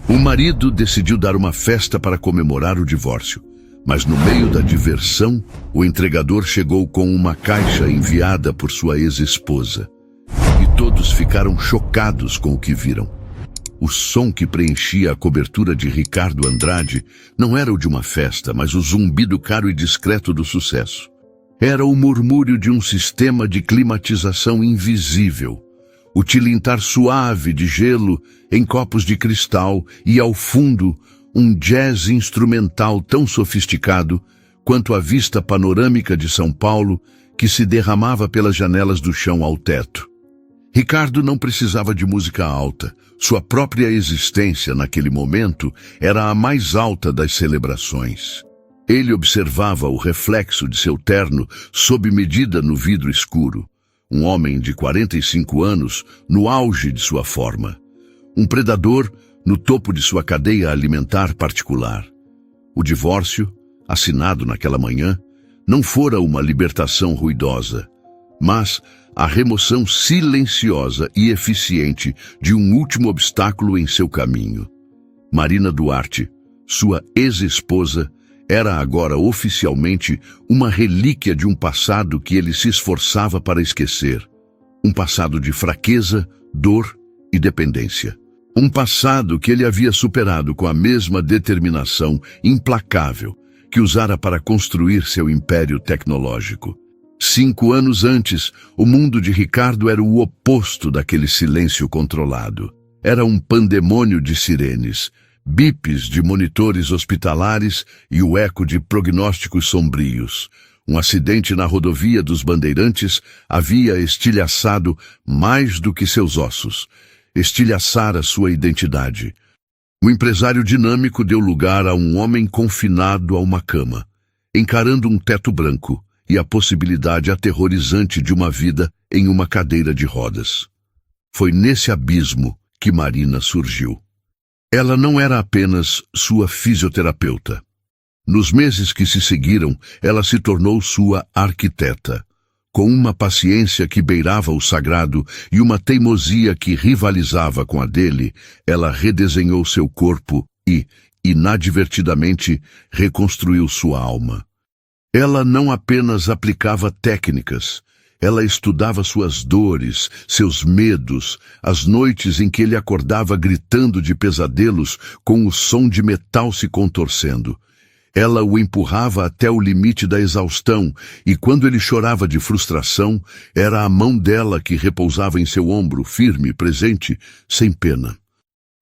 O marido decidiu dar uma festa para comemorar o divórcio, mas no meio da diversão, o entregador chegou com uma caixa enviada por sua ex-esposa. E todos ficaram chocados com o que viram. O som que preenchia a cobertura de Ricardo Andrade não era o de uma festa, mas o zumbido caro e discreto do sucesso. Era o murmúrio de um sistema de climatização invisível, o tilintar suave de gelo em copos de cristal e, ao fundo, um jazz instrumental tão sofisticado quanto a vista panorâmica de São Paulo que se derramava pelas janelas do chão ao teto. Ricardo não precisava de música alta. Sua própria existência, naquele momento, era a mais alta das celebrações. Ele observava o reflexo de seu terno sob medida no vidro escuro. Um homem de 45 anos, no auge de sua forma. Um predador no topo de sua cadeia alimentar particular. O divórcio, assinado naquela manhã, não fora uma libertação ruidosa, mas a remoção silenciosa e eficiente de um último obstáculo em seu caminho. Marina Duarte, sua ex-esposa, era agora oficialmente uma relíquia de um passado que ele se esforçava para esquecer. Um passado de fraqueza, dor e dependência. Um passado que ele havia superado com a mesma determinação implacável que usara para construir seu império tecnológico. 5 anos antes, o mundo de Ricardo era o oposto daquele silêncio controlado. Era um pandemônio de sirenes, bips de monitores hospitalares e o eco de prognósticos sombrios. Um acidente na rodovia dos Bandeirantes havia estilhaçado mais do que seus ossos. Estilhaçara sua identidade. O empresário dinâmico deu lugar a um homem confinado a uma cama, encarando um teto branco e a possibilidade aterrorizante de uma vida em uma cadeira de rodas. Foi nesse abismo que Marina surgiu. Ela não era apenas sua fisioterapeuta. Nos meses que se seguiram, ela se tornou sua arquiteta. Com uma paciência que beirava o sagrado e uma teimosia que rivalizava com a dele, ela redesenhou seu corpo e, inadvertidamente, reconstruiu sua alma. Ela não apenas aplicava técnicas, ela estudava suas dores, seus medos, as noites em que ele acordava gritando de pesadelos com o som de metal se contorcendo. Ela o empurrava até o limite da exaustão e quando ele chorava de frustração, era a mão dela que repousava em seu ombro, firme, presente, sem pena.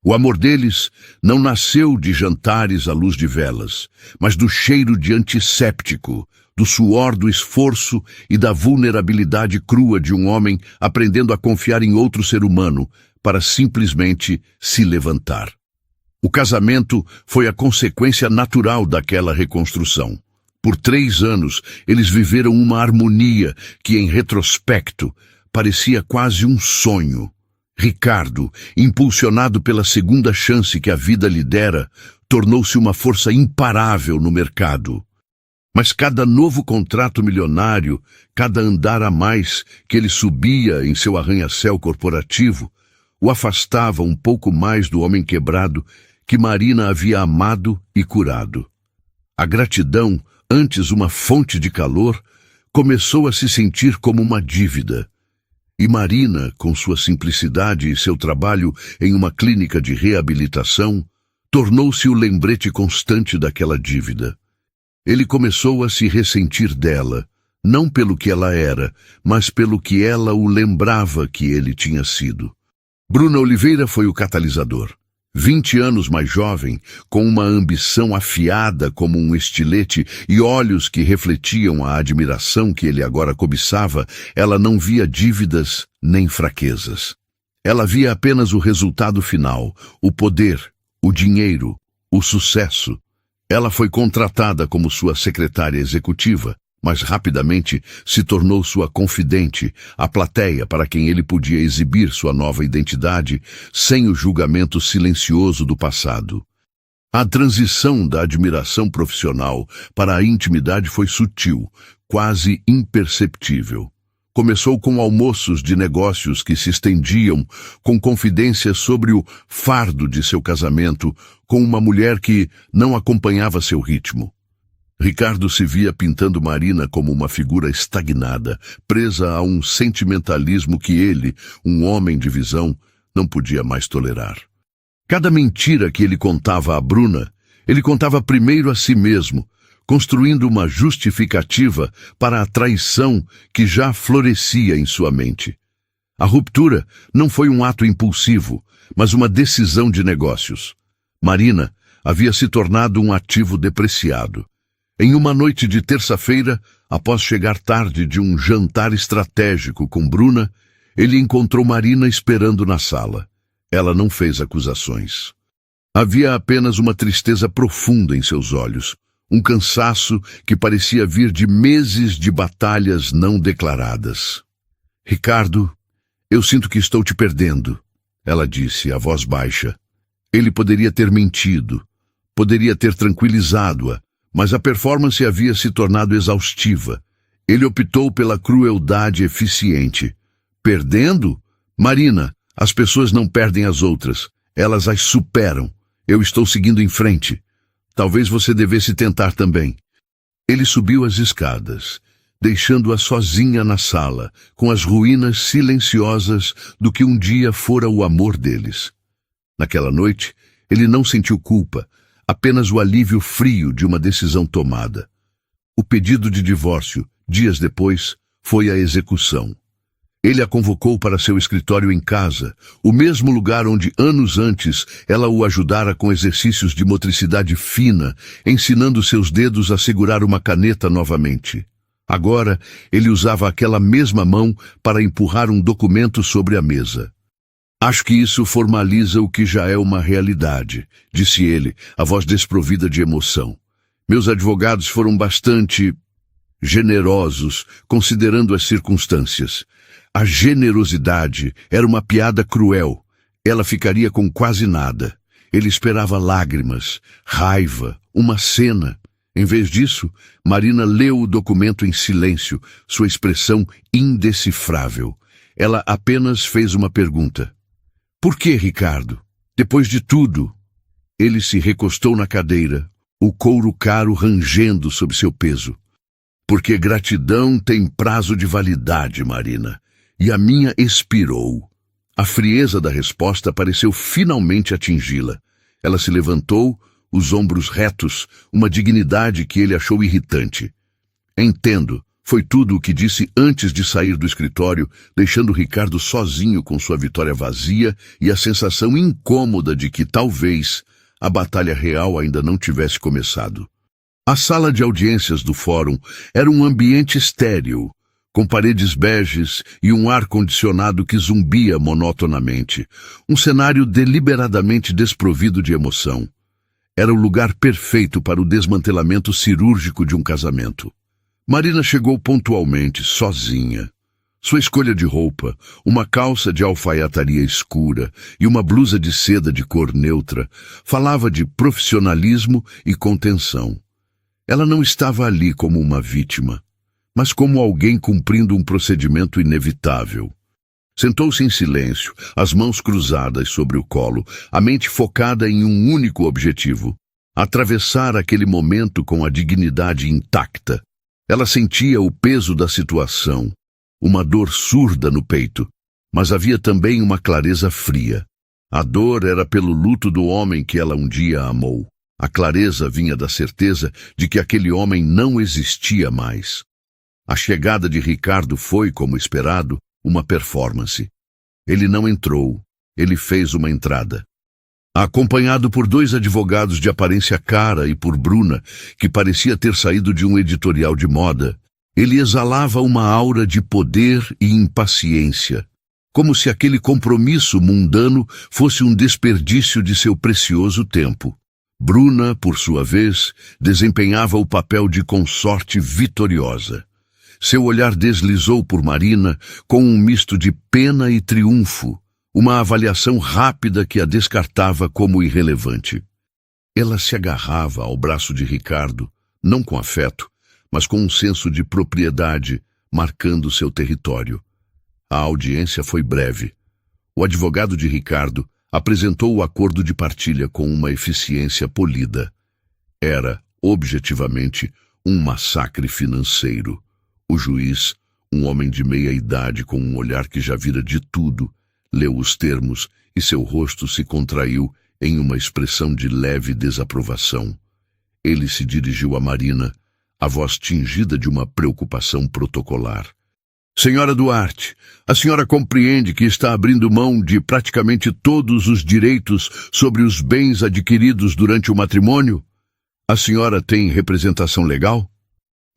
O amor deles não nasceu de jantares à luz de velas, mas do cheiro de antisséptico, do suor do esforço e da vulnerabilidade crua de um homem aprendendo a confiar em outro ser humano para simplesmente se levantar. O casamento foi a consequência natural daquela reconstrução. Por 3 anos, eles viveram uma harmonia que, em retrospecto, parecia quase um sonho. Ricardo, impulsionado pela segunda chance que a vida lhe dera, tornou-se uma força imparável no mercado. Mas cada novo contrato milionário, cada andar a mais que ele subia em seu arranha-céu corporativo, o afastava um pouco mais do homem quebrado que Marina havia amado e curado. A gratidão, antes uma fonte de calor, começou a se sentir como uma dívida. E Marina, com sua simplicidade e seu trabalho em uma clínica de reabilitação, tornou-se o lembrete constante daquela dívida. Ele começou a se ressentir dela, não pelo que ela era, mas pelo que ela o lembrava que ele tinha sido. Bruna Oliveira foi o catalisador. 20 anos mais jovem, com uma ambição afiada como um estilete e olhos que refletiam a admiração que ele agora cobiçava, ela não via dívidas nem fraquezas. Ela via apenas o resultado final, o poder, o dinheiro, o sucesso. Ela foi contratada como sua secretária executiva, mas rapidamente se tornou sua confidente, a plateia para quem ele podia exibir sua nova identidade sem o julgamento silencioso do passado. A transição da admiração profissional para a intimidade foi sutil, quase imperceptível. Começou com almoços de negócios que se estendiam, com confidências sobre o fardo de seu casamento com uma mulher que não acompanhava seu ritmo. Ricardo se via pintando Marina como uma figura estagnada, presa a um sentimentalismo que ele, um homem de visão, não podia mais tolerar. Cada mentira que ele contava a Bruna, ele contava primeiro a si mesmo, construindo uma justificativa para a traição que já florescia em sua mente. A ruptura não foi um ato impulsivo, mas uma decisão de negócios. Marina havia se tornado um ativo depreciado. Em uma noite de terça-feira, após chegar tarde de um jantar estratégico com Bruna, ele encontrou Marina esperando na sala. Ela não fez acusações. Havia apenas uma tristeza profunda em seus olhos, um cansaço que parecia vir de meses de batalhas não declaradas. Ricardo, eu sinto que estou te perdendo, ela disse, a voz baixa. Ele poderia ter mentido, poderia ter tranquilizado-a, mas a performance havia se tornado exaustiva. Ele optou pela crueldade eficiente. Perdendo? Marina, as pessoas não perdem as outras, elas as superam. Eu estou seguindo em frente. Talvez você devesse tentar também. Ele subiu as escadas, deixando-a sozinha na sala, com as ruínas silenciosas do que um dia fora o amor deles. Naquela noite, ele não sentiu culpa, apenas o alívio frio de uma decisão tomada. O pedido de divórcio, dias depois, foi a execução. Ele a convocou para seu escritório em casa, o mesmo lugar onde, anos antes, ela o ajudara com exercícios de motricidade fina, ensinando seus dedos a segurar uma caneta novamente. Agora, ele usava aquela mesma mão para empurrar um documento sobre a mesa. Acho que isso formaliza o que já é uma realidade, disse ele, a voz desprovida de emoção. Meus advogados foram bastante generosos, considerando as circunstâncias. A generosidade era uma piada cruel. Ela ficaria com quase nada. Ele esperava lágrimas, raiva, uma cena. Em vez disso, Marina leu o documento em silêncio, sua expressão indecifrável. Ela apenas fez uma pergunta. Por que, Ricardo? Depois de tudo? Ele se recostou na cadeira, o couro caro rangendo sob seu peso. Porque gratidão tem prazo de validade, Marina. E a minha expirou. A frieza da resposta pareceu finalmente atingi-la. Ela se levantou, os ombros retos, uma dignidade que ele achou irritante. Entendo, foi tudo o que disse antes de sair do escritório, deixando Ricardo sozinho com sua vitória vazia e a sensação incômoda de que, talvez, a batalha real ainda não tivesse começado. A sala de audiências do fórum era um ambiente estéril, com paredes beges e um ar-condicionado que zumbia monotonamente, um cenário deliberadamente desprovido de emoção. Era o lugar perfeito para o desmantelamento cirúrgico de um casamento. Marina chegou pontualmente, sozinha. Sua escolha de roupa, uma calça de alfaiataria escura e uma blusa de seda de cor neutra, falava de profissionalismo e contenção. Ela não estava ali como uma vítima, mas como alguém cumprindo um procedimento inevitável. Sentou-se em silêncio, as mãos cruzadas sobre o colo, a mente focada em um único objetivo: atravessar aquele momento com a dignidade intacta. Ela sentia o peso da situação, uma dor surda no peito, mas havia também uma clareza fria. A dor era pelo luto do homem que ela um dia amou. A clareza vinha da certeza de que aquele homem não existia mais. A chegada de Ricardo foi, como esperado, uma performance. Ele não entrou, ele fez uma entrada. Acompanhado por 2 advogados de aparência cara e por Bruna, que parecia ter saído de um editorial de moda, ele exalava uma aura de poder e impaciência, como se aquele compromisso mundano fosse um desperdício de seu precioso tempo. Bruna, por sua vez, desempenhava o papel de consorte vitoriosa. Seu olhar deslizou por Marina com um misto de pena e triunfo, uma avaliação rápida que a descartava como irrelevante. Ela se agarrava ao braço de Ricardo, não com afeto, mas com um senso de propriedade, marcando seu território. A audiência foi breve. O advogado de Ricardo apresentou o acordo de partilha com uma eficiência polida. Era, objetivamente, um massacre financeiro. O juiz, um homem de meia idade com um olhar que já vira de tudo, leu os termos e seu rosto se contraiu em uma expressão de leve desaprovação. Ele se dirigiu a Marina, a voz tingida de uma preocupação protocolar. Senhora Duarte, a senhora compreende que está abrindo mão de praticamente todos os direitos sobre os bens adquiridos durante o matrimônio? A senhora tem representação legal?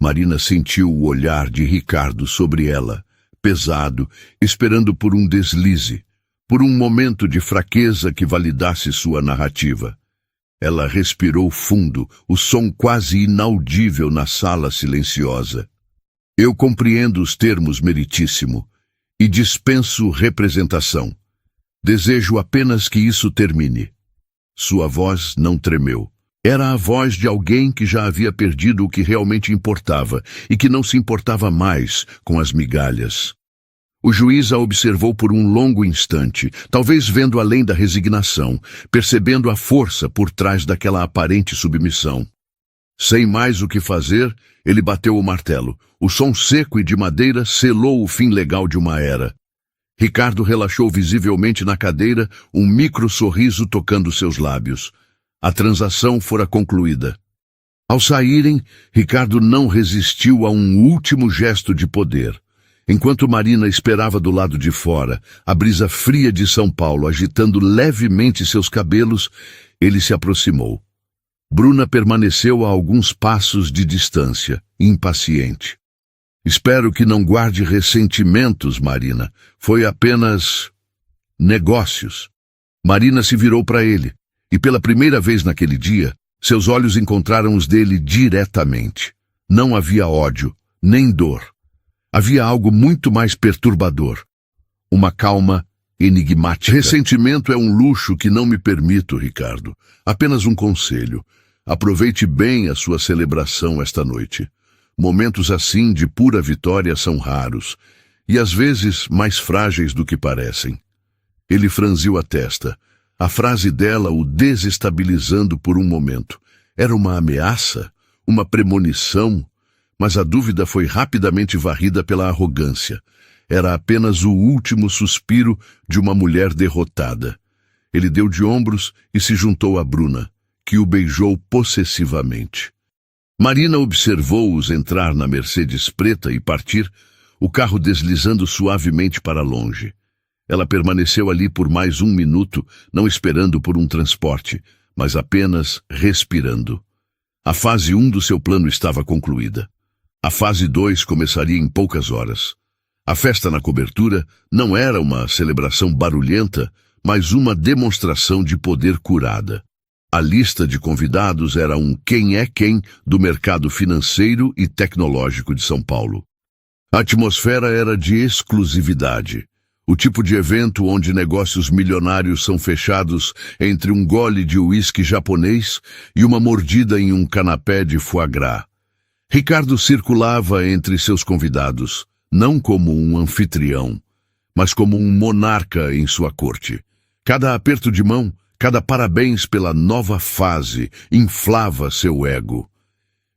Marina sentiu o olhar de Ricardo sobre ela, pesado, esperando por um deslize, por um momento de fraqueza que validasse sua narrativa. Ela respirou fundo, o som quase inaudível na sala silenciosa. Eu compreendo os termos, meritíssimo, e dispenso representação. Desejo apenas que isso termine. Sua voz não tremeu. Era a voz de alguém que já havia perdido o que realmente importava e que não se importava mais com as migalhas. O juiz a observou por um longo instante, talvez vendo além da resignação, percebendo a força por trás daquela aparente submissão. Sem mais o que fazer, ele bateu o martelo. O som seco e de madeira selou o fim legal de uma era. Ricardo relaxou visivelmente na cadeira, um micro-sorriso tocando seus lábios. A transação fora concluída. Ao saírem, Ricardo não resistiu a um último gesto de poder. Enquanto Marina esperava do lado de fora, a brisa fria de São Paulo agitando levemente seus cabelos, ele se aproximou. Bruna permaneceu a alguns passos de distância, impaciente. Espero que não guarde ressentimentos, Marina. Foi apenas negócios. Marina se virou para ele, e pela primeira vez naquele dia, seus olhos encontraram os dele diretamente. Não havia ódio, nem dor. Havia algo muito mais perturbador. Uma calma enigmática. Ressentimento é um luxo que não me permito, Ricardo. Apenas um conselho. Aproveite bem a sua celebração esta noite. Momentos assim de pura vitória são raros, e às vezes mais frágeis do que parecem. Ele franziu a testa. A frase dela o desestabilizando por um momento. Era uma ameaça? Uma premonição? Mas a dúvida foi rapidamente varrida pela arrogância. Era apenas o último suspiro de uma mulher derrotada. Ele deu de ombros e se juntou a Bruna, que o beijou possessivamente. Marina observou-os entrar na Mercedes preta e partir, o carro deslizando suavemente para longe. Ela permaneceu ali por mais 1 minuto, não esperando por um transporte, mas apenas respirando. A fase 1 do seu plano estava concluída. A fase 2 começaria em poucas horas. A festa na cobertura não era uma celebração barulhenta, mas uma demonstração de poder curada. A lista de convidados era um quem é quem do mercado financeiro e tecnológico de São Paulo. A atmosfera era de exclusividade. O tipo de evento onde negócios milionários são fechados entre um gole de uísque japonês e uma mordida em um canapé de foie gras. Ricardo circulava entre seus convidados, não como um anfitrião, mas como um monarca em sua corte. Cada aperto de mão, cada parabéns pela nova fase, inflava seu ego.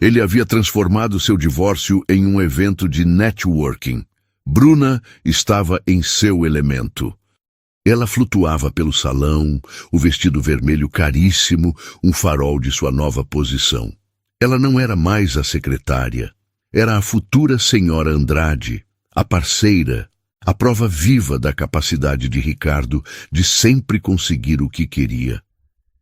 Ele havia transformado seu divórcio em um evento de networking. Bruna estava em seu elemento. Ela flutuava pelo salão, o vestido vermelho caríssimo, um farol de sua nova posição. Ela não era mais a secretária. Era a futura senhora Andrade, a parceira, a prova viva da capacidade de Ricardo de sempre conseguir o que queria.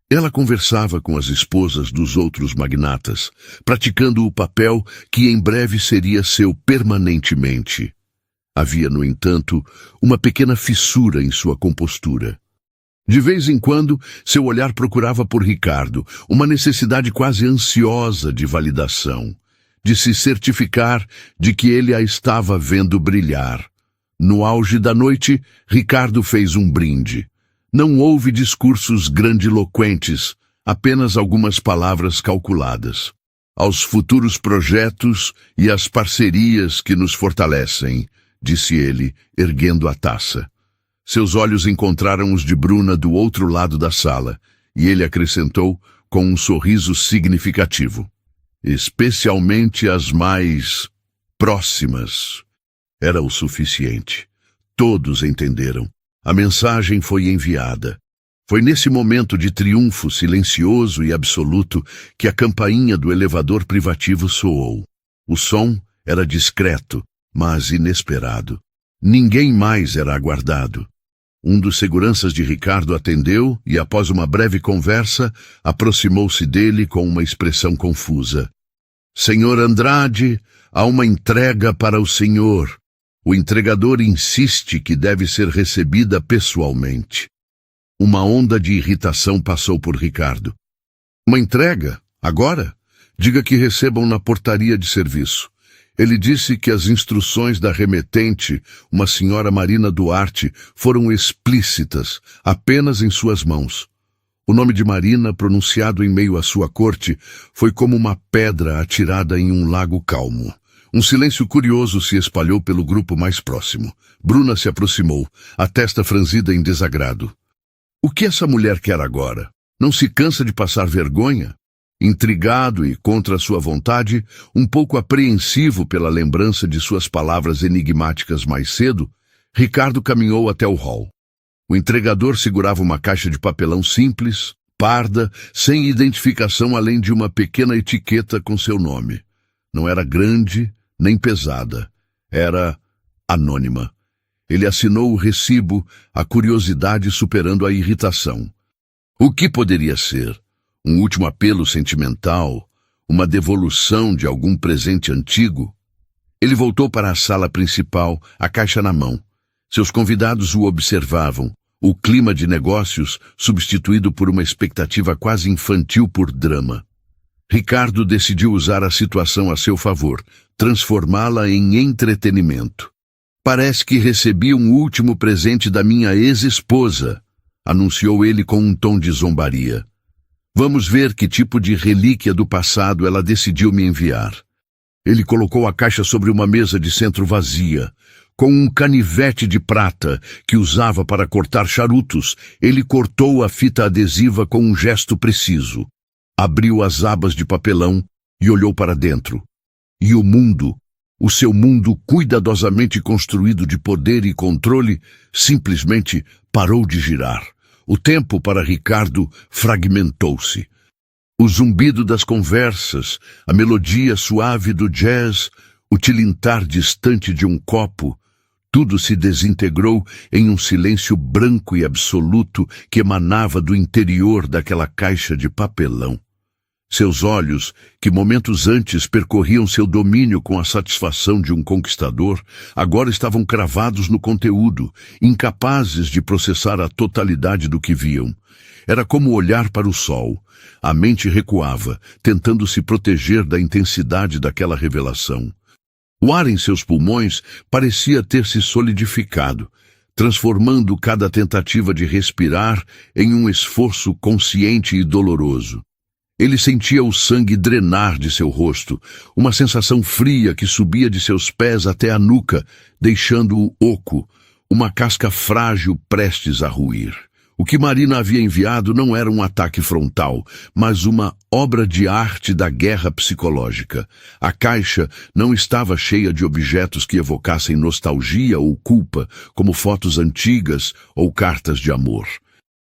Ela conversava com as esposas dos outros magnatas, praticando o papel que em breve seria seu permanentemente. Havia, no entanto, uma pequena fissura em sua compostura. De vez em quando, seu olhar procurava por Ricardo, uma necessidade quase ansiosa de validação, de se certificar de que ele a estava vendo brilhar. No auge da noite, Ricardo fez um brinde. Não houve discursos grandiloquentes, apenas algumas palavras calculadas. aos futuros projetos e às parcerias que nos fortalecem, disse ele, erguendo a taça. Seus olhos encontraram os de Bruna do outro lado da sala, e ele acrescentou com um sorriso significativo. Especialmente as mais próximas. Era o suficiente. Todos entenderam. A mensagem foi enviada. Foi nesse momento de triunfo silencioso e absoluto que a campainha do elevador privativo soou. O som era discreto, mas inesperado. Ninguém mais era aguardado. Um dos seguranças de Ricardo atendeu e, após uma breve conversa, aproximou-se dele com uma expressão confusa. Senhor Andrade, há uma entrega para o senhor. O entregador insiste que deve ser recebida pessoalmente. Uma onda de irritação passou por Ricardo. Uma entrega? Agora? Diga que recebam na portaria de serviço. Ele disse que as instruções da remetente, uma senhora Marina Duarte, foram explícitas, apenas em suas mãos. O nome de Marina, pronunciado em meio à sua corte, foi como uma pedra atirada em um lago calmo. Um silêncio curioso se espalhou pelo grupo mais próximo. Bruna se aproximou, a testa franzida em desagrado. O que essa mulher quer agora? Não se cansa de passar vergonha? Intrigado e contra sua vontade, um pouco apreensivo pela lembrança de suas palavras enigmáticas mais cedo, Ricardo caminhou até o hall. O entregador segurava uma caixa de papelão simples, parda, sem identificação além de uma pequena etiqueta com seu nome. Não era grande nem pesada. Era anônima. Ele assinou o recibo, a curiosidade superando a irritação. O que poderia ser? Um último apelo sentimental? Uma devolução de algum presente antigo? Ele voltou para a sala principal, a caixa na mão. Seus convidados o observavam, o clima de negócios substituído por uma expectativa quase infantil por drama. Ricardo decidiu usar a situação a seu favor, transformá-la em entretenimento. Parece que recebi um último presente da minha ex-esposa, anunciou ele com um tom de zombaria. Vamos ver que tipo de relíquia do passado ela decidiu me enviar. Ele colocou a caixa sobre uma mesa de centro vazia. Com um canivete de prata que usava para cortar charutos, ele cortou a fita adesiva com um gesto preciso. Abriu as abas de papelão e olhou para dentro. E o mundo, o seu mundo cuidadosamente construído de poder e controle, simplesmente parou de girar. O tempo para Ricardo fragmentou-se. O zumbido das conversas, a melodia suave do jazz, o tilintar distante de um copo, tudo se desintegrou em um silêncio branco e absoluto que emanava do interior daquela caixa de papelão. Seus olhos, que momentos antes percorriam seu domínio com a satisfação de um conquistador, agora estavam cravados no conteúdo, incapazes de processar a totalidade do que viam. Era como olhar para o sol. A mente recuava, tentando se proteger da intensidade daquela revelação. O ar em seus pulmões parecia ter se solidificado, transformando cada tentativa de respirar em um esforço consciente e doloroso. Ele sentia o sangue drenar de seu rosto, uma sensação fria que subia de seus pés até a nuca, deixando-o oco, uma casca frágil prestes a ruir. O que Marina havia enviado não era um ataque frontal, mas uma obra de arte da guerra psicológica. A caixa não estava cheia de objetos que evocassem nostalgia ou culpa, como fotos antigas ou cartas de amor.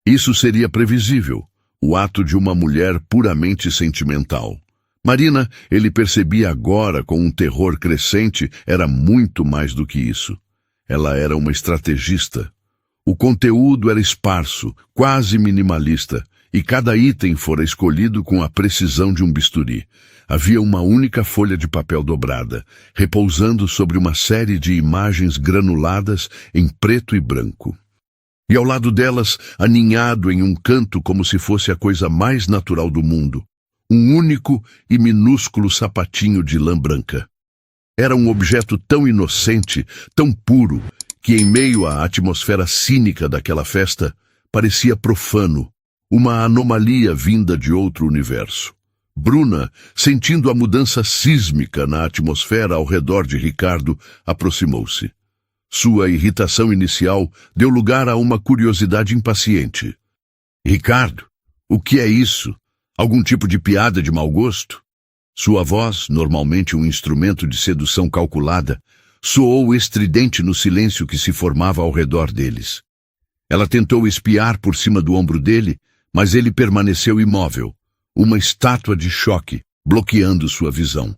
Isso seria previsível. O ato de uma mulher puramente sentimental. Marina, ele percebia agora com um terror crescente, era muito mais do que isso. Ela era uma estrategista. O conteúdo era esparso, quase minimalista, e cada item fora escolhido com a precisão de um bisturi. Havia uma única folha de papel dobrada, repousando sobre uma série de imagens granuladas em preto e branco. E ao lado delas, aninhado em um canto como se fosse a coisa mais natural do mundo, um único e minúsculo sapatinho de lã branca. Era um objeto tão inocente, tão puro, que em meio à atmosfera cínica daquela festa, parecia profano, uma anomalia vinda de outro universo. Bruna, sentindo a mudança sísmica na atmosfera ao redor de Ricardo, aproximou-se. Sua irritação inicial deu lugar a uma curiosidade impaciente. Ricardo, o que é isso? Algum tipo de piada de mau gosto? Sua voz, normalmente um instrumento de sedução calculada, soou estridente no silêncio que se formava ao redor deles. Ela tentou espiar por cima do ombro dele, mas ele permaneceu imóvel, uma estátua de choque, bloqueando sua visão.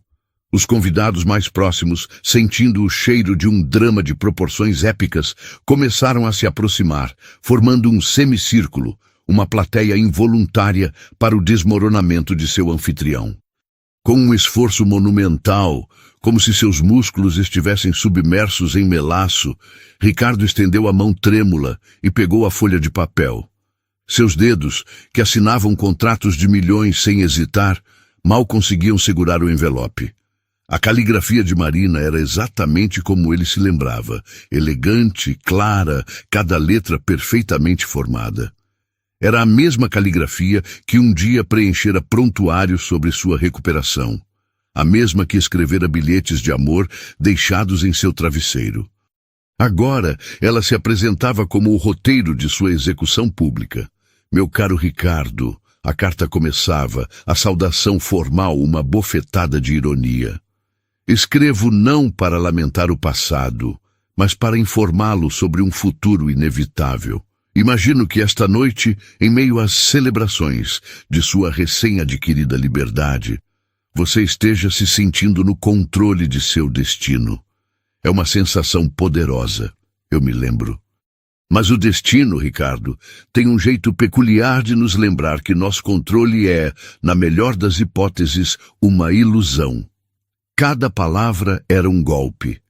Os convidados mais próximos, sentindo o cheiro de um drama de proporções épicas, começaram a se aproximar, formando um semicírculo, uma plateia involuntária para o desmoronamento de seu anfitrião. Com um esforço monumental, como se seus músculos estivessem submersos em melaço, Ricardo estendeu a mão trêmula e pegou a folha de papel. Seus dedos, que assinavam contratos de milhões sem hesitar, mal conseguiam segurar o envelope. A caligrafia de Marina era exatamente como ele se lembrava, elegante, clara, cada letra perfeitamente formada. Era a mesma caligrafia que um dia preenchera prontuário sobre sua recuperação, a mesma que escrevera bilhetes de amor deixados em seu travesseiro. Agora, ela se apresentava como o roteiro de sua execução pública. Meu caro Ricardo, a carta começava, a saudação formal uma bofetada de ironia. Escrevo não para lamentar o passado, mas para informá-lo sobre um futuro inevitável. Imagino que esta noite, em meio às celebrações de sua recém-adquirida liberdade, você esteja se sentindo no controle de seu destino. É uma sensação poderosa, eu me lembro. Mas o destino, Ricardo, tem um jeito peculiar de nos lembrar que nosso controle é, na melhor das hipóteses, uma ilusão. Cada palavra era um golpe.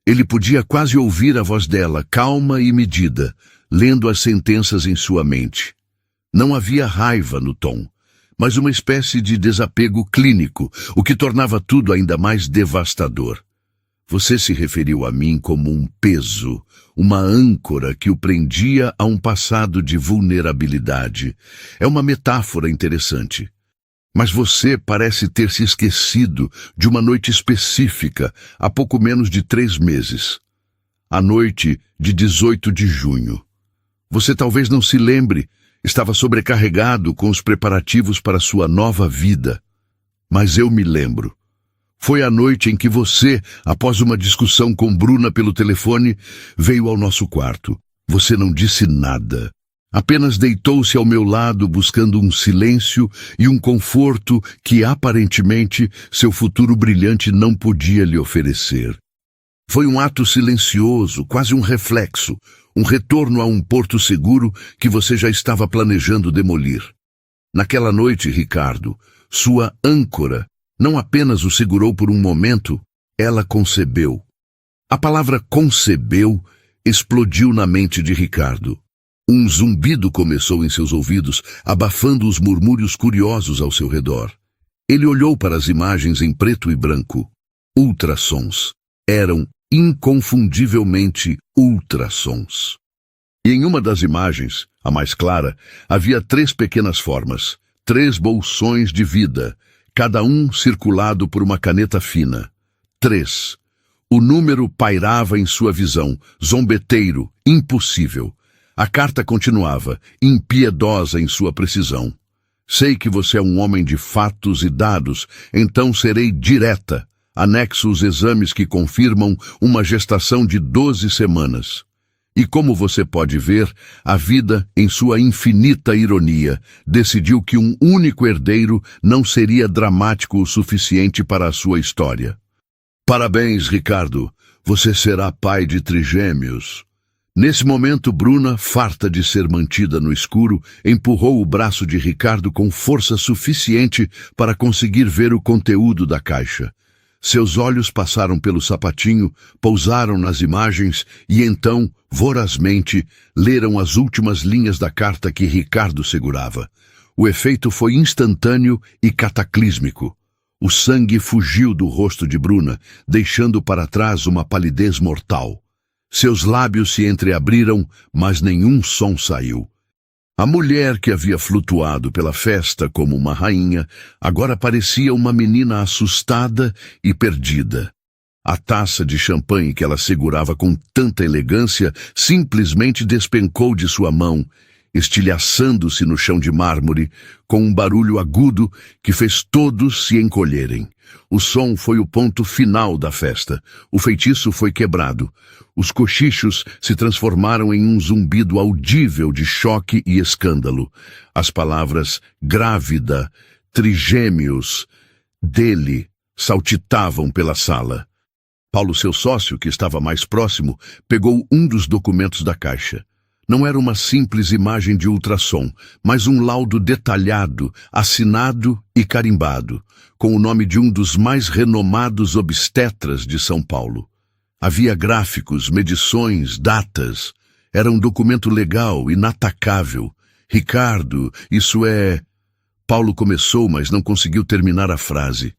Ele podia quase ouvir a voz dela, calma e medida, lendo as sentenças em sua mente. Não havia raiva no tom, mas uma espécie de desapego clínico, o que tornava tudo ainda mais devastador. Você se referiu a mim como um peso, uma âncora que o prendia a um passado de vulnerabilidade. É uma metáfora interessante. Mas você parece ter se esquecido de uma noite específica, há pouco menos de 3 meses. A noite de 18 de junho. Você talvez não se lembre, estava sobrecarregado com os preparativos para sua nova vida. Mas eu me lembro. Foi a noite em que você, após uma discussão com Bruna pelo telefone, veio ao nosso quarto. Você não disse nada. Apenas deitou-se ao meu lado buscando um silêncio e um conforto que, aparentemente, seu futuro brilhante não podia lhe oferecer. Foi um ato silencioso, quase um reflexo, um retorno a um porto seguro que você já estava planejando demolir. Naquela noite, Ricardo, sua âncora não apenas o segurou por um momento, ela concebeu. A palavra concebeu explodiu na mente de Ricardo. Um zumbido começou em seus ouvidos, abafando os murmúrios curiosos ao seu redor. Ele olhou para as imagens em preto e branco. Ultrassons. Eram inconfundivelmente ultrassons. E em uma das imagens, a mais clara, havia 3 pequenas formas, 3 bolsões de vida, cada um circulado por uma caneta fina. 3. O número pairava em sua visão, zombeteiro, impossível. A carta continuava, impiedosa em sua precisão. Sei que você é um homem de fatos e dados, então serei direta. Anexo os exames que confirmam uma gestação de 12 semanas. E como você pode ver, a vida, em sua infinita ironia, decidiu que um único herdeiro não seria dramático o suficiente para a sua história. Parabéns, Ricardo. Você será pai de trigêmeos. Nesse momento, Bruna, farta de ser mantida no escuro, empurrou o braço de Ricardo com força suficiente para conseguir ver o conteúdo da caixa. Seus olhos passaram pelo sapatinho, pousaram nas imagens e então, vorazmente, leram as últimas linhas da carta que Ricardo segurava. O efeito foi instantâneo e cataclísmico. O sangue fugiu do rosto de Bruna, deixando para trás uma palidez mortal. Seus lábios se entreabriram, mas nenhum som saiu. A mulher que havia flutuado pela festa como uma rainha, agora parecia uma menina assustada e perdida. A taça de champanhe que ela segurava com tanta elegância simplesmente despencou de sua mão, estilhaçando-se no chão de mármore, com um barulho agudo que fez todos se encolherem. O som foi o ponto final da festa. O feitiço foi quebrado. Os cochichos se transformaram em um zumbido audível de choque e escândalo. As palavras grávida, trigêmeos, dele, saltitavam pela sala. Paulo, seu sócio, que estava mais próximo, pegou um dos documentos da caixa. Não era uma simples imagem de ultrassom, mas um laudo detalhado, assinado e carimbado, com o nome de um dos mais renomados obstetras de São Paulo. Havia gráficos, medições, datas. Era um documento legal, inatacável. Ricardo, isso é... Paulo começou, mas não conseguiu terminar a frase.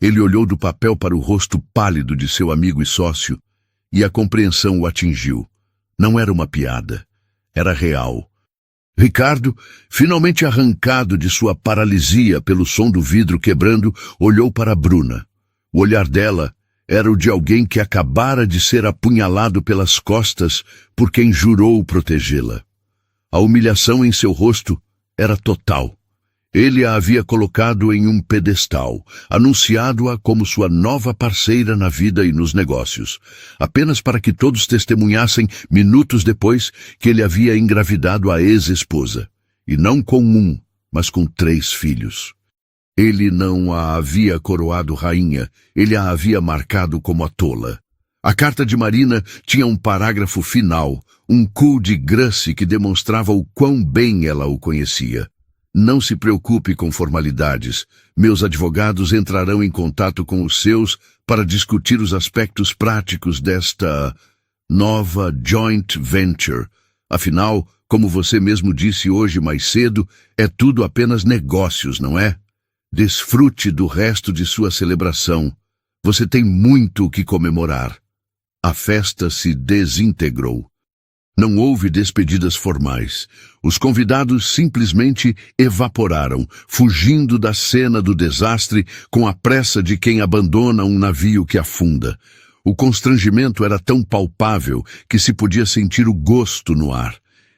Ele olhou do papel para o rosto pálido de seu amigo e sócio, e a compreensão o atingiu. Não era uma piada. Era real. Ricardo, finalmente arrancado de sua paralisia pelo som do vidro quebrando, olhou para Bruna. O olhar dela era o de alguém que acabara de ser apunhalado pelas costas por quem jurou protegê-la. A humilhação em seu rosto era total. Ele a havia colocado em um pedestal, anunciado-a como sua nova parceira na vida e nos negócios, apenas para que todos testemunhassem, minutos depois, que ele havia engravidado a ex-esposa, e não com um, mas com 3 filhos. Ele não a havia coroado rainha, ele a havia marcado como a tola. A carta de Marina tinha um parágrafo final, um coup de grace que demonstrava o quão bem ela o conhecia. Não se preocupe com formalidades. Meus advogados entrarão em contato com os seus para discutir os aspectos práticos desta nova joint venture. Afinal, como você mesmo disse hoje mais cedo, é tudo apenas negócios, não é? Desfrute do resto de sua celebração. Você tem muito o que comemorar. A festa se desintegrou. Não houve despedidas formais. Os convidados simplesmente evaporaram, fugindo da cena do desastre com a pressa de quem abandona um navio que afunda. O constrangimento era tão palpável que se podia sentir o gosto no ar.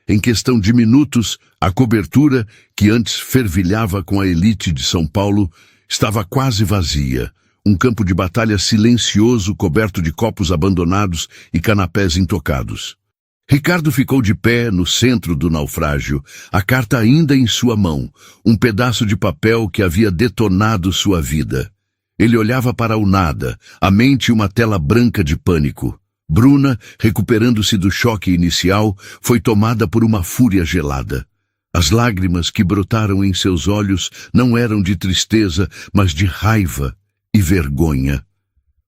Em questão de minutos, a cobertura, que antes fervilhava com a elite de São Paulo, estava quase vazia. Um campo de batalha silencioso coberto de copos abandonados e canapés intocados. Ricardo ficou de pé no centro do naufrágio, a carta ainda em sua mão, um pedaço de papel que havia detonado sua vida. Ele olhava para o nada, a mente uma tela branca de pânico. Bruna, recuperando-se do choque inicial, foi tomada por uma fúria gelada. As lágrimas que brotaram em seus olhos não eram de tristeza, mas de raiva e vergonha.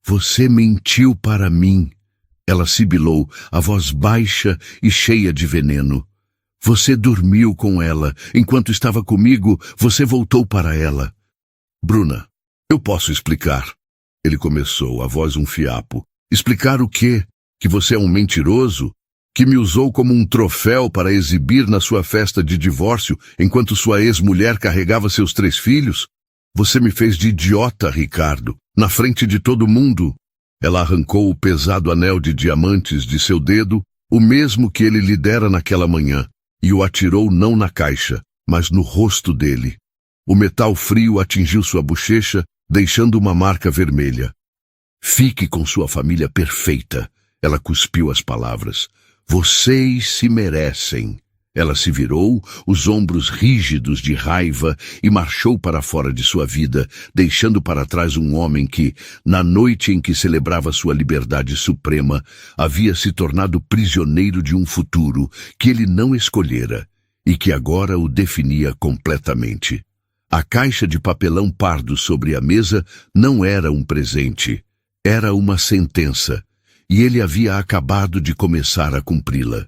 Você mentiu para mim. Ela sibilou, a voz baixa e cheia de veneno. Você dormiu com ela. Enquanto estava comigo, você voltou para ela. Bruna, eu posso explicar. Ele começou, a voz um fiapo. Explicar o quê? Que você é um mentiroso? Que me usou como um troféu para exibir na sua festa de divórcio enquanto sua ex-mulher carregava seus 3 filhos? Você me fez de idiota, Ricardo, na frente de todo mundo. Ela arrancou o pesado anel de diamantes de seu dedo, o mesmo que ele lhe dera naquela manhã, e o atirou não na caixa, mas no rosto dele. O metal frio atingiu sua bochecha, deixando uma marca vermelha. Fique com sua família perfeita. Ela cuspiu as palavras. Vocês se merecem. Ela se virou, os ombros rígidos de raiva, e marchou para fora de sua vida, deixando para trás um homem que, na noite em que celebrava sua liberdade suprema, havia se tornado prisioneiro de um futuro que ele não escolhera e que agora o definia completamente. A caixa de papelão pardo sobre a mesa não era um presente, era uma sentença, e ele havia acabado de começar a cumpri-la.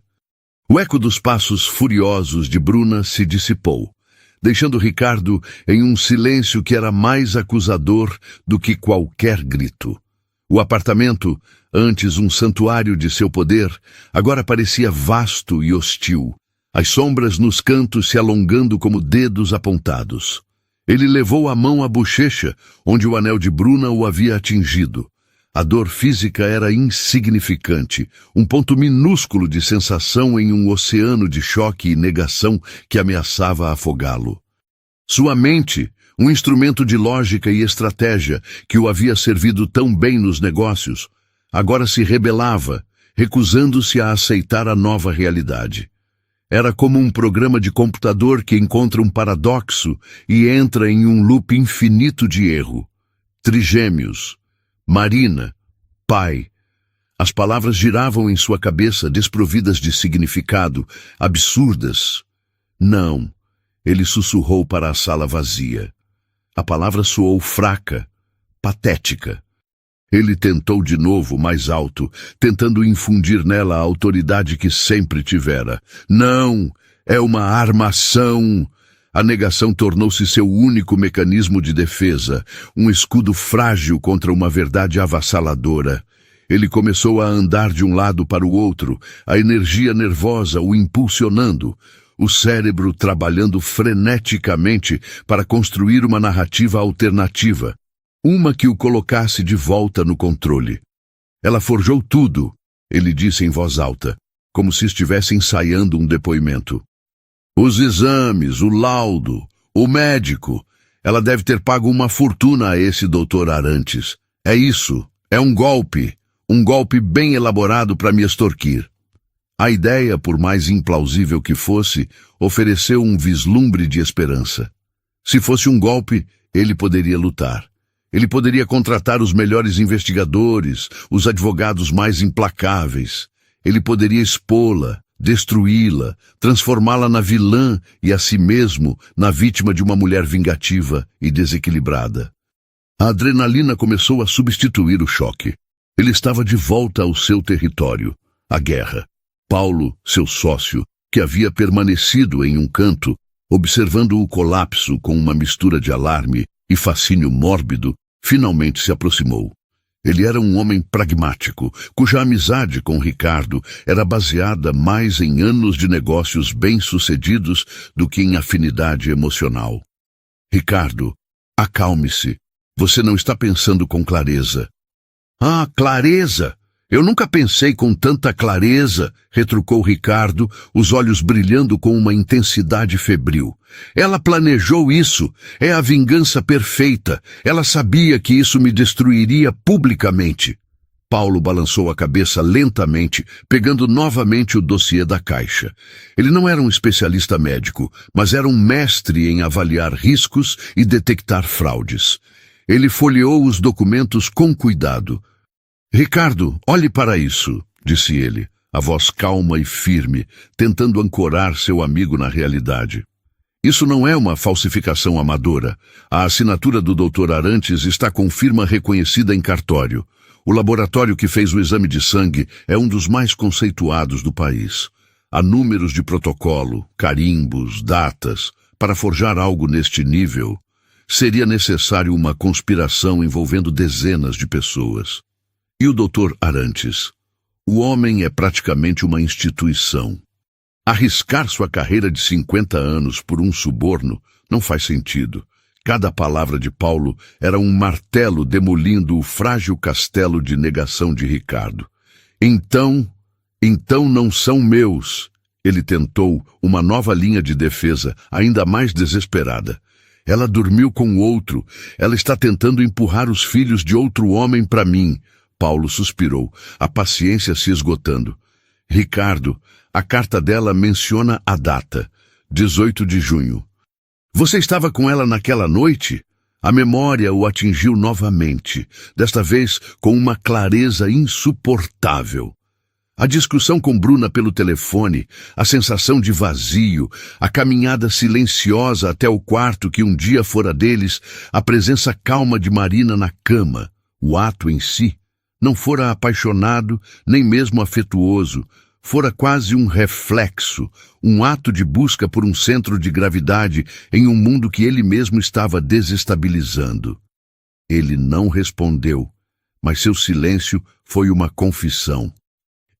O eco dos passos furiosos de Bruna se dissipou, deixando Ricardo em um silêncio que era mais acusador do que qualquer grito. O apartamento, antes um santuário de seu poder, agora parecia vasto e hostil. as sombras nos cantos se alongando como dedos apontados. Ele levou a mão à bochecha, onde o anel de Bruna o havia atingido. A dor física era insignificante, um ponto minúsculo de sensação em um oceano de choque e negação que ameaçava afogá-lo. Sua mente, um instrumento de lógica e estratégia que o havia servido tão bem nos negócios, agora se rebelava, recusando-se a aceitar a nova realidade. Era como um programa de computador que encontra um paradoxo e entra em um loop infinito de erro. Trigêmeos, Marina, pai. As palavras giravam em sua cabeça, desprovidas de significado, absurdas. Não, ele sussurrou para a sala vazia. A palavra soou fraca, patética. Ele tentou de novo, mais alto, tentando infundir nela a autoridade que sempre tivera. Não, é uma armação. A negação tornou-se seu único mecanismo de defesa, um escudo frágil contra uma verdade avassaladora. Ele começou a andar de um lado para o outro, a energia nervosa o impulsionando, o cérebro trabalhando freneticamente para construir uma narrativa alternativa. Uma que o colocasse de volta no controle. Ela forjou tudo, ele disse em voz alta, como se estivesse ensaiando um depoimento. Os exames, o laudo, o médico. Ela deve ter pago uma fortuna a esse doutor Arantes. É isso, é um golpe bem elaborado para me extorquir. A ideia, por mais implausível que fosse, ofereceu um vislumbre de esperança. Se fosse um golpe, ele poderia lutar. Ele poderia contratar os melhores investigadores, os advogados mais implacáveis. Ele poderia expô-la, destruí-la, transformá-la na vilã e a si mesmo na vítima de uma mulher vingativa e desequilibrada. A adrenalina começou a substituir o choque. Ele estava de volta ao seu território, a guerra. Paulo, seu sócio, que havia permanecido em um canto, observando o colapso com uma mistura de alarme e fascínio mórbido, finalmente se aproximou. Ele era um homem pragmático, cuja amizade com Ricardo era baseada mais em anos de negócios bem-sucedidos do que em afinidade emocional. Ricardo, acalme-se. Você não está pensando com clareza. Ah, clareza! Eu nunca pensei com tanta clareza, retrucou Ricardo, os olhos brilhando com uma intensidade febril. Ela planejou isso. É a vingança perfeita. Ela sabia que isso me destruiria publicamente. Paulo balançou a cabeça lentamente, pegando novamente o dossiê da caixa. Ele não era um especialista médico, mas era um mestre em avaliar riscos e detectar fraudes. Ele folheou os documentos com cuidado. Ricardo, olhe para isso, disse ele, a voz calma e firme, tentando ancorar seu amigo na realidade. Isso não é uma falsificação amadora. A assinatura do Dr. Arantes está com firma reconhecida em cartório. O laboratório que fez o exame de sangue é um dos mais conceituados do país. Há números de protocolo, carimbos, datas. Para forjar algo neste nível, seria necessário uma conspiração envolvendo dezenas de pessoas. E o Dr. Arantes? O homem é praticamente uma instituição. Arriscar sua carreira de 50 anos por um suborno não faz sentido. Cada palavra de Paulo era um martelo demolindo o frágil castelo de negação de Ricardo. Então não são meus. Ele tentou uma nova linha de defesa, ainda mais desesperada. Ela dormiu com outro. Ela está tentando empurrar os filhos de outro homem para mim. Paulo suspirou, a paciência se esgotando. Ricardo, a carta dela menciona a data, 18 de junho. Você estava com ela naquela noite? A memória o atingiu novamente, desta vez com uma clareza insuportável. A discussão com Bruna pelo telefone, a sensação de vazio, a caminhada silenciosa até o quarto que um dia fora deles, a presença calma de Marina na cama, o ato em si. Não fora apaixonado, nem mesmo afetuoso, fora quase um reflexo, um ato de busca por um centro de gravidade em um mundo que ele mesmo estava desestabilizando. Ele não respondeu, mas seu silêncio foi uma confissão.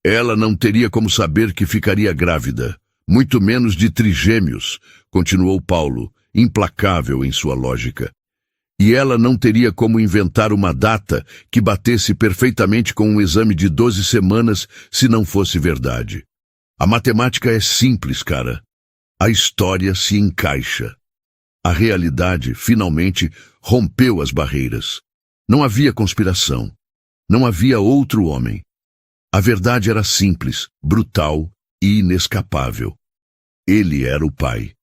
Ela não teria como saber que ficaria grávida. muito menos de trigêmeos, continuou Paulo, implacável em sua lógica. E ela não teria como inventar uma data que batesse perfeitamente com um exame de 12 semanas se não fosse verdade. A matemática é simples, cara. A história se encaixa. A realidade, finalmente, rompeu as barreiras. Não havia conspiração. Não havia outro homem. A verdade era simples, brutal e inescapável. Ele era o pai.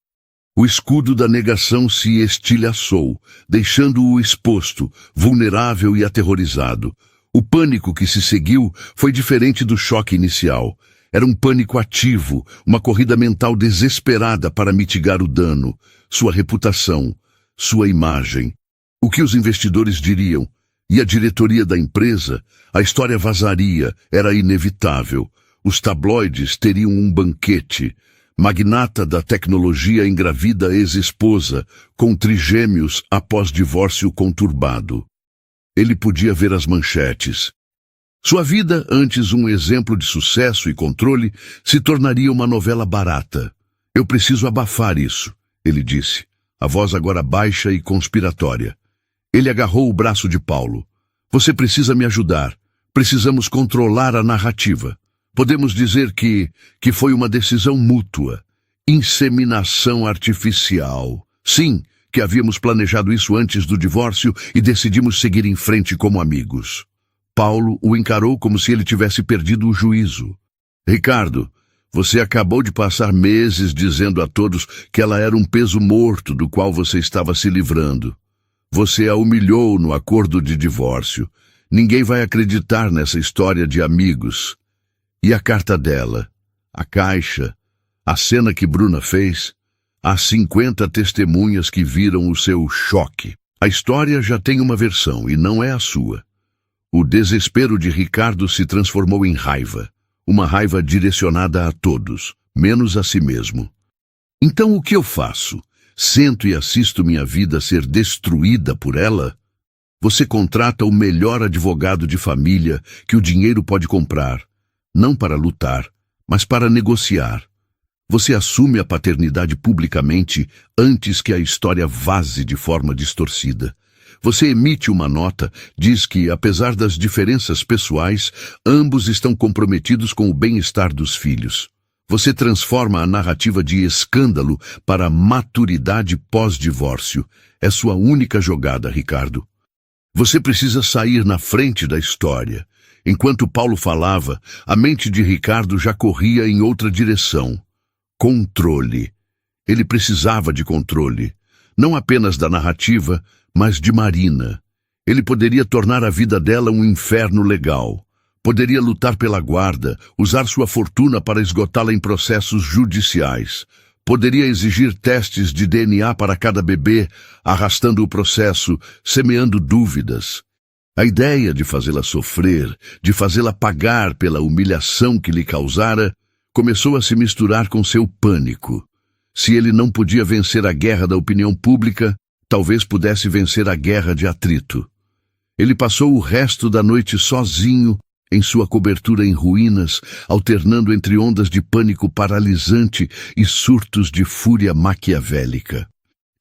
O escudo da negação se estilhaçou, deixando-o exposto, vulnerável e aterrorizado. O pânico que se seguiu foi diferente do choque inicial. Era um pânico ativo, uma corrida mental desesperada para mitigar o dano, sua reputação, sua imagem. O que os investidores diriam? E a diretoria da empresa? A história vazaria, era inevitável. Os tabloides teriam um banquete. Magnata da tecnologia engravida ex-esposa, com trigêmeos após divórcio conturbado. Ele podia ver as manchetes. Sua vida, antes um exemplo de sucesso e controle, se tornaria uma novela barata. Eu preciso abafar isso, ele disse, a voz agora baixa e conspiratória. Ele agarrou o braço de Paulo. Você precisa me ajudar. Precisamos controlar a narrativa. Podemos dizer que foi uma decisão mútua. Inseminação artificial. Sim, que havíamos planejado isso antes do divórcio e decidimos seguir em frente como amigos. Paulo o encarou como se ele tivesse perdido o juízo. Ricardo, você acabou de passar meses dizendo a todos que ela era um peso morto do qual você estava se livrando. Você a humilhou no acordo de divórcio. Ninguém vai acreditar nessa história de amigos. E a carta dela? A caixa? A cena que Bruna fez? Há 50 testemunhas que viram o seu choque. A história já tem uma versão e não é a sua. O desespero de Ricardo se transformou em raiva. Uma raiva direcionada a todos, menos a si mesmo. Então o que eu faço? Sento e assisto minha vida ser destruída por ela? Você contrata o melhor advogado de família que o dinheiro pode comprar. Não para lutar, mas para negociar. Você assume a paternidade publicamente antes que a história vaze de forma distorcida. Você emite uma nota, diz que, apesar das diferenças pessoais, ambos estão comprometidos com o bem-estar dos filhos. Você transforma a narrativa de escândalo para maturidade pós-divórcio. É sua única jogada, Ricardo. Você precisa sair na frente da história. Enquanto Paulo falava, a mente de Ricardo já corria em outra direção. Controle. Ele precisava de controle. Não apenas da narrativa, mas de Marina. Ele poderia tornar a vida dela um inferno legal. Poderia lutar pela guarda, usar sua fortuna para esgotá-la em processos judiciais. Poderia exigir testes de DNA para cada bebê, arrastando o processo, semeando dúvidas. A ideia de fazê-la sofrer, de fazê-la pagar pela humilhação que lhe causara, começou a se misturar com seu pânico. Se ele não podia vencer a guerra da opinião pública, talvez pudesse vencer a guerra de atrito. Ele passou o resto da noite sozinho, em sua cobertura em ruínas, alternando entre ondas de pânico paralisante e surtos de fúria maquiavélica.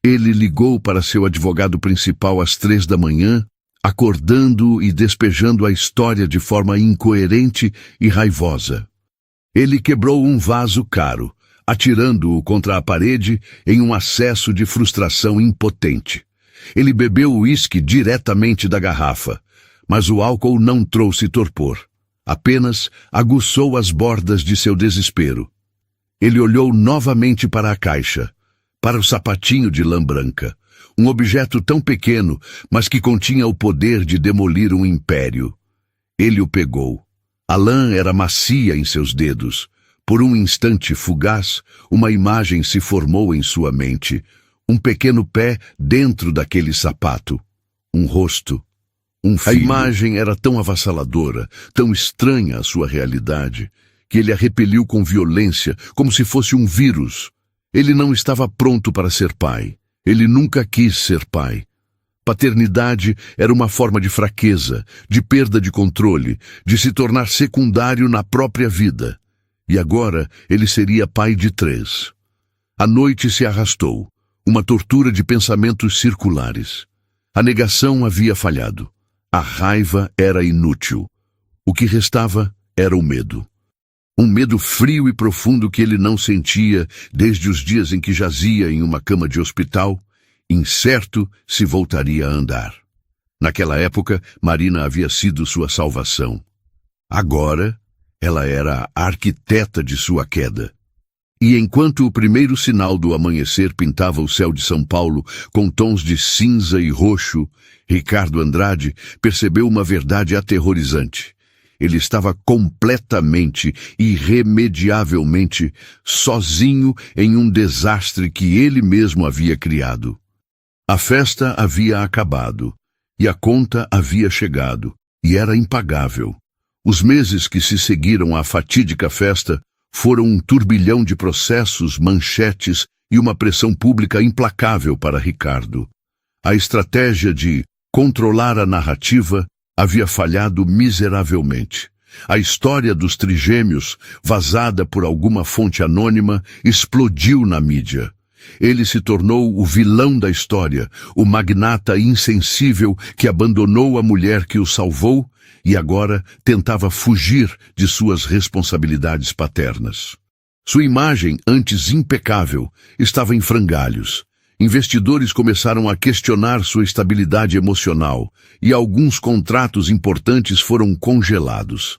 Ele ligou para seu advogado principal às 3 da manhã, acordando e despejando a história de forma incoerente e raivosa. Ele quebrou um vaso caro, atirando-o contra a parede em um acesso de frustração impotente. Ele bebeu o uísque diretamente da garrafa, mas o álcool não trouxe torpor. Apenas aguçou as bordas de seu desespero. Ele olhou novamente para a caixa, para o sapatinho de lã branca, um objeto tão pequeno, mas que continha o poder de demolir um império. Ele o pegou. A lã era macia em seus dedos. Por um instante fugaz, uma imagem se formou em sua mente. Um pequeno pé dentro daquele sapato. Um rosto. Um filho. A imagem era tão avassaladora, tão estranha à sua realidade, que ele a repeliu com violência, como se fosse um vírus. Ele não estava pronto para ser pai. Ele nunca quis ser pai. Paternidade era uma forma de fraqueza, de perda de controle, de se tornar secundário na própria vida. E agora ele seria pai de 3. A noite se arrastou, uma tortura de pensamentos circulares. A negação havia falhado. A raiva era inútil. O que restava era o medo. Um medo frio e profundo que ele não sentia desde os dias em que jazia em uma cama de hospital, incerto se voltaria a andar. Naquela época, Marina havia sido sua salvação. Agora, ela era a arquiteta de sua queda. E enquanto o primeiro sinal do amanhecer pintava o céu de São Paulo com tons de cinza e roxo, Ricardo Andrade percebeu uma verdade aterrorizante. Ele estava completamente, irremediavelmente, sozinho em um desastre que ele mesmo havia criado. A festa havia acabado, e a conta havia chegado, e era impagável. Os meses que se seguiram à fatídica festa foram um turbilhão de processos, manchetes e uma pressão pública implacável para Ricardo. A estratégia de controlar a narrativa havia falhado miseravelmente. A história dos trigêmeos, vazada por alguma fonte anônima, explodiu na mídia. Ele se tornou o vilão da história, o magnata insensível que abandonou a mulher que o salvou e agora tentava fugir de suas responsabilidades paternas. Sua imagem, antes impecável, estava em frangalhos. Investidores começaram a questionar sua estabilidade emocional e alguns contratos importantes foram congelados.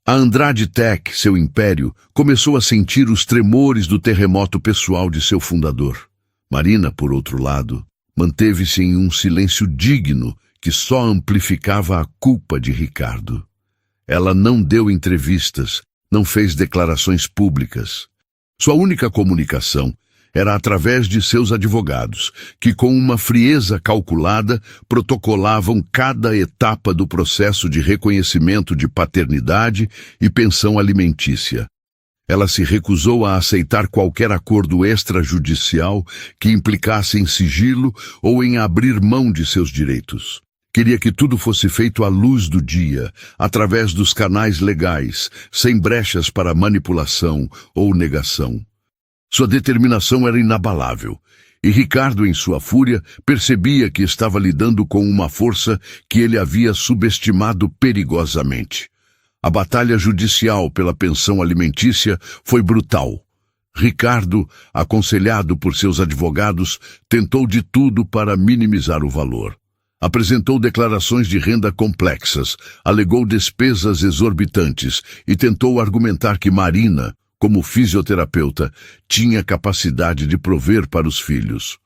A Andrade Tech, seu império, começou a sentir os tremores do terremoto pessoal de seu fundador. Marina, por outro lado, manteve-se em um silêncio digno que só amplificava a culpa de Ricardo. Ela não deu entrevistas, não fez declarações públicas. Sua única comunicação era através de seus advogados, que com uma frieza calculada protocolavam cada etapa do processo de reconhecimento de paternidade e pensão alimentícia. Ela se recusou a aceitar qualquer acordo extrajudicial que implicasse em sigilo ou em abrir mão de seus direitos. Queria que tudo fosse feito à luz do dia, através dos canais legais, sem brechas para manipulação ou negação. Sua determinação era inabalável, e Ricardo, em sua fúria, percebia que estava lidando com uma força que ele havia subestimado perigosamente. A batalha judicial pela pensão alimentícia foi brutal. Ricardo, aconselhado por seus advogados, tentou de tudo para minimizar o valor. Apresentou declarações de renda complexas, alegou despesas exorbitantes e tentou argumentar que Marina, como fisioterapeuta, tinha capacidade de prover para os filhos.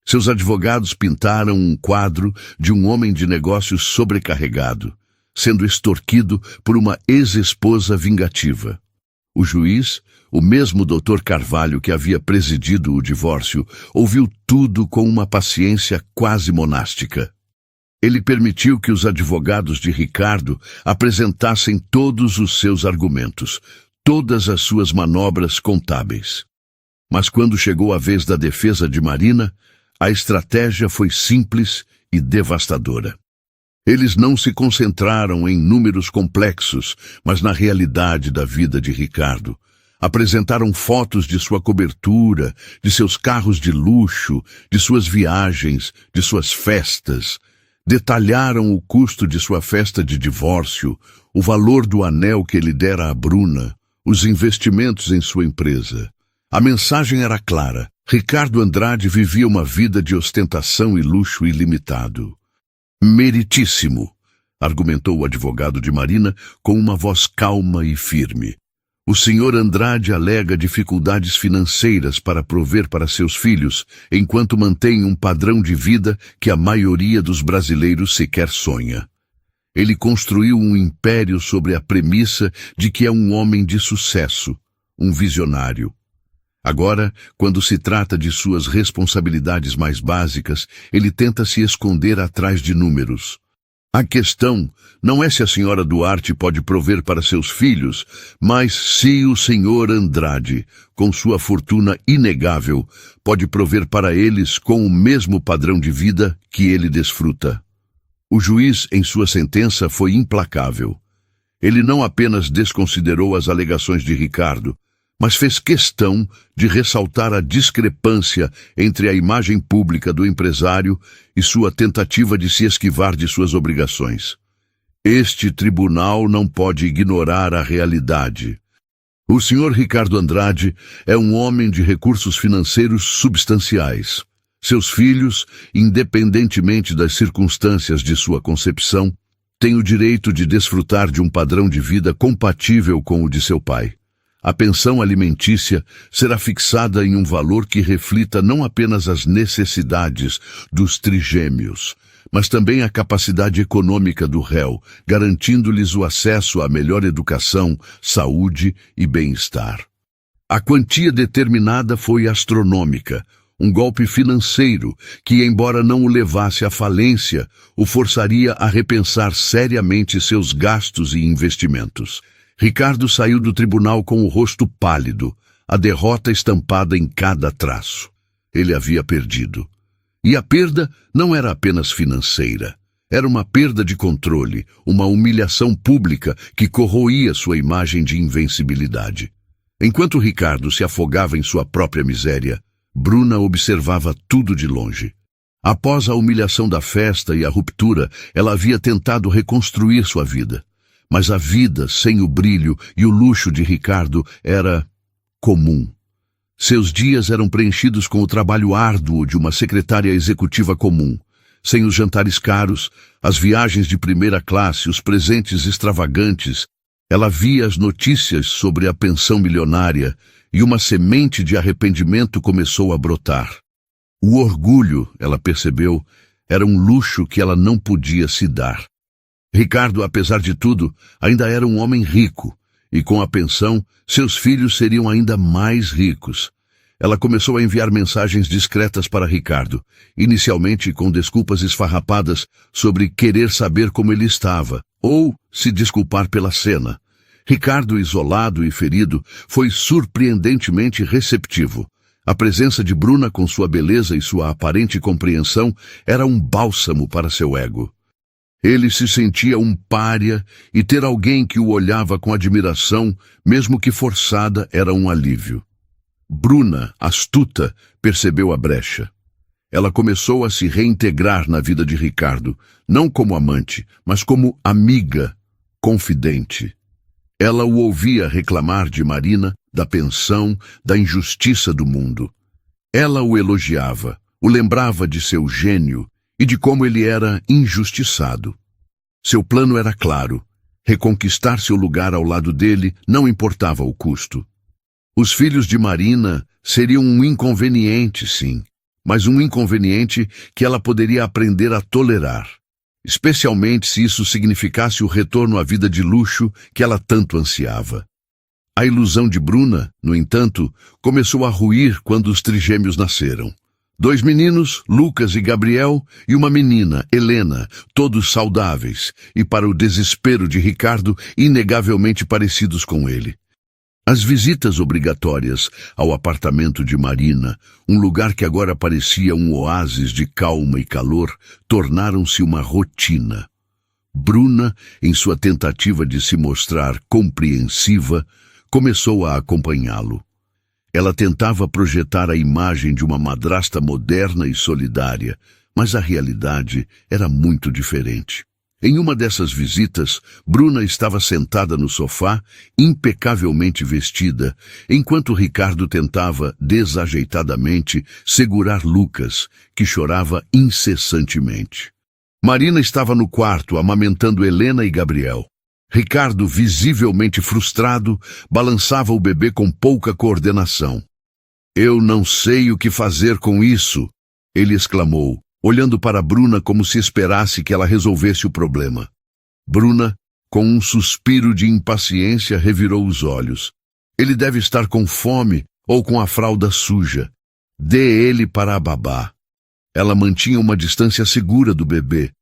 Seus advogados pintaram um quadro de um homem de negócios sobrecarregado, sendo extorquido por uma ex-esposa vingativa. O juiz, o mesmo Dr. Carvalho que havia presidido o divórcio, ouviu tudo com uma paciência quase monástica. Ele permitiu que os advogados de Ricardo apresentassem todos os seus argumentos, todas as suas manobras contábeis. Mas quando chegou a vez da defesa de Marina, a estratégia foi simples e devastadora. Eles não se concentraram em números complexos, mas na realidade da vida de Ricardo. Apresentaram fotos de sua cobertura, de seus carros de luxo, de suas viagens, de suas festas. Detalharam o custo de sua festa de divórcio, o valor do anel que ele dera a Bruna, os investimentos em sua empresa. A mensagem era clara. Ricardo Andrade vivia uma vida de ostentação e luxo ilimitado. Meritíssimo, argumentou o advogado de Marina com uma voz calma e firme. O senhor Andrade alega dificuldades financeiras para prover para seus filhos, enquanto mantém um padrão de vida que a maioria dos brasileiros sequer sonha. Ele construiu um império sobre a premissa de que é um homem de sucesso, um visionário. Agora, quando se trata de suas responsabilidades mais básicas, ele tenta se esconder atrás de números. A questão não é se a senhora Duarte pode prover para seus filhos, mas se o senhor Andrade, com sua fortuna inegável, pode prover para eles com o mesmo padrão de vida que ele desfruta. O juiz, em sua sentença, foi implacável. Ele não apenas desconsiderou as alegações de Ricardo, mas fez questão de ressaltar a discrepância entre a imagem pública do empresário e sua tentativa de se esquivar de suas obrigações. Este tribunal não pode ignorar a realidade. O Sr. Ricardo Andrade é um homem de recursos financeiros substanciais. Seus filhos, independentemente das circunstâncias de sua concepção, têm o direito de desfrutar de um padrão de vida compatível com o de seu pai. A pensão alimentícia será fixada em um valor que reflita não apenas as necessidades dos trigêmeos, mas também a capacidade econômica do réu, garantindo-lhes o acesso à melhor educação, saúde e bem-estar. A quantia determinada foi astronômica, um golpe financeiro que, embora não o levasse à falência, o forçaria a repensar seriamente seus gastos e investimentos. Ricardo saiu do tribunal com o rosto pálido, a derrota estampada em cada traço. Ele havia perdido. E a perda não era apenas financeira. Era uma perda de controle, uma humilhação pública que corroía sua imagem de invencibilidade. Enquanto Ricardo se afogava em sua própria miséria, Bruna observava tudo de longe. Após a humilhação da festa e a ruptura, ela havia tentado reconstruir sua vida. Mas a vida sem o brilho e o luxo de Ricardo era comum. Seus dias eram preenchidos com o trabalho árduo de uma secretária executiva comum. Sem os jantares caros, as viagens de primeira classe, os presentes extravagantes, ela via as notícias sobre a pensão milionária e uma semente de arrependimento começou a brotar. O orgulho, ela percebeu, era um luxo que ela não podia se dar. Ricardo, apesar de tudo, ainda era um homem rico, e com a pensão, seus filhos seriam ainda mais ricos. Ela começou a enviar mensagens discretas para Ricardo, inicialmente com desculpas esfarrapadas sobre querer saber como ele estava, ou se desculpar pela cena. Ricardo, isolado e ferido, foi surpreendentemente receptivo. A presença de Bruna, com sua beleza e sua aparente compreensão, era um bálsamo para seu ego. Ele se sentia um pária e ter alguém que o olhava com admiração, mesmo que forçada, era um alívio. Bruna, astuta, percebeu a brecha. Ela começou a se reintegrar na vida de Ricardo, não como amante, mas como amiga, confidente. Ela o ouvia reclamar de Marina, da pensão, da injustiça do mundo. Ela o elogiava, o lembrava de seu gênio e de como ele era injustiçado. Seu plano era claro: reconquistar seu lugar ao lado dele, não importava o custo. Os filhos de Marina seriam um inconveniente, sim, mas um inconveniente que ela poderia aprender a tolerar, especialmente se isso significasse o retorno à vida de luxo que ela tanto ansiava. A ilusão de Bruna, no entanto, começou a ruir quando os trigêmeos nasceram. 2 meninos, Lucas e Gabriel, e uma menina, Helena, todos saudáveis e, para o desespero de Ricardo, inegavelmente parecidos com ele. As visitas obrigatórias ao apartamento de Marina, um lugar que agora parecia um oásis de calma e calor, tornaram-se uma rotina. Bruna, em sua tentativa de se mostrar compreensiva, começou a acompanhá-lo. Ela tentava projetar a imagem de uma madrasta moderna e solidária, mas a realidade era muito diferente. Em uma dessas visitas, Bruna estava sentada no sofá, impecavelmente vestida, enquanto Ricardo tentava, desajeitadamente, segurar Lucas, que chorava incessantemente. Marina estava no quarto, amamentando Helena e Gabriel. Ricardo, visivelmente frustrado, balançava o bebê com pouca coordenação. "Eu não sei o que fazer com isso", ele exclamou, olhando para Bruna como se esperasse que ela resolvesse o problema. Bruna, com um suspiro de impaciência, revirou os olhos. "Ele deve estar com fome ou com a fralda suja. Dê ele para a babá." Ela mantinha uma distância segura do bebê,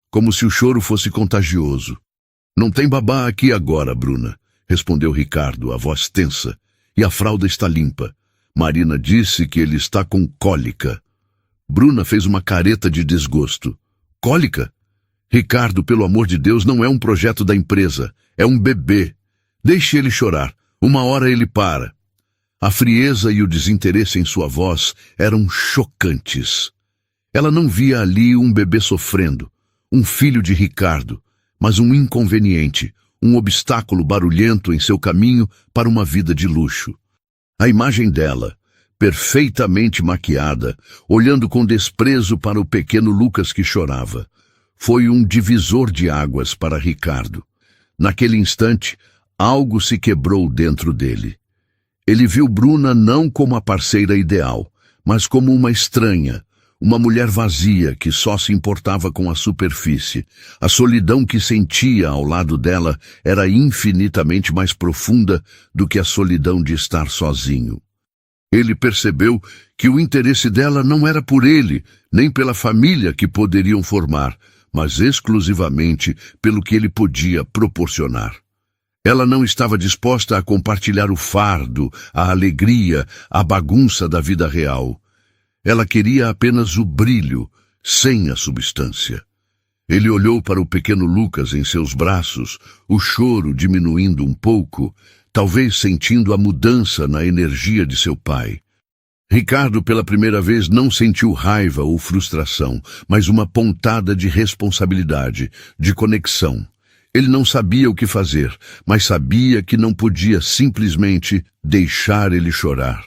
como se o choro fosse contagioso. "Não tem babá aqui agora, Bruna", respondeu Ricardo, a voz tensa. "E a fralda está limpa. Marina disse que ele está com cólica." Bruna fez uma careta de desgosto. "Cólica? Ricardo, pelo amor de Deus, não é um projeto da empresa. É um bebê. Deixe ele chorar. Uma hora ele para." A frieza e o desinteresse em sua voz eram chocantes. Ela não via ali um bebê sofrendo, um filho de Ricardo, mas um inconveniente, um obstáculo barulhento em seu caminho para uma vida de luxo. A imagem dela, perfeitamente maquiada, olhando com desprezo para o pequeno Lucas que chorava, foi um divisor de águas para Ricardo. Naquele instante, algo se quebrou dentro dele. Ele viu Bruna não como a parceira ideal, mas como uma estranha, uma mulher vazia que só se importava com a superfície. A solidão que sentia ao lado dela era infinitamente mais profunda do que a solidão de estar sozinho. Ele percebeu que o interesse dela não era por ele, nem pela família que poderiam formar, mas exclusivamente pelo que ele podia proporcionar. Ela não estava disposta a compartilhar o fardo, a alegria, a bagunça da vida real. Ela queria apenas o brilho, sem a substância. Ele olhou para o pequeno Lucas em seus braços, o choro diminuindo um pouco, talvez sentindo a mudança na energia de seu pai. Ricardo, pela primeira vez, não sentiu raiva ou frustração, mas uma pontada de responsabilidade, de conexão. Ele não sabia o que fazer, mas sabia que não podia simplesmente deixar ele chorar.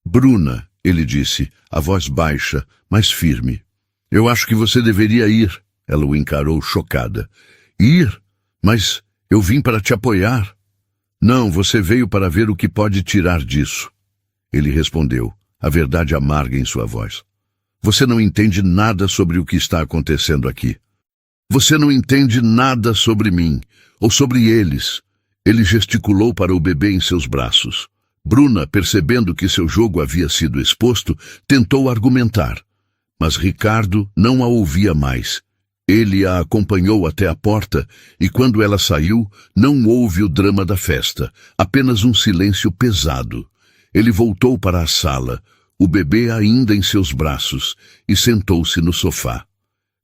Bruna, ele disse, a voz baixa, mas firme. Eu acho que você deveria ir. Ela o encarou chocada. Ir? Mas eu vim para te apoiar. Não, você veio para ver o que pode tirar disso. Ele respondeu, a verdade amarga em sua voz. Você não entende nada sobre o que está acontecendo aqui. Você não entende nada sobre mim, ou sobre eles. Ele gesticulou para o bebê em seus braços. Bruna, percebendo que seu jogo havia sido exposto, tentou argumentar. Mas Ricardo não a ouvia mais. Ele a acompanhou até a porta e, quando ela saiu, não houve o drama da festa, apenas um silêncio pesado. Ele voltou para a sala, o bebê ainda em seus braços, e sentou-se no sofá.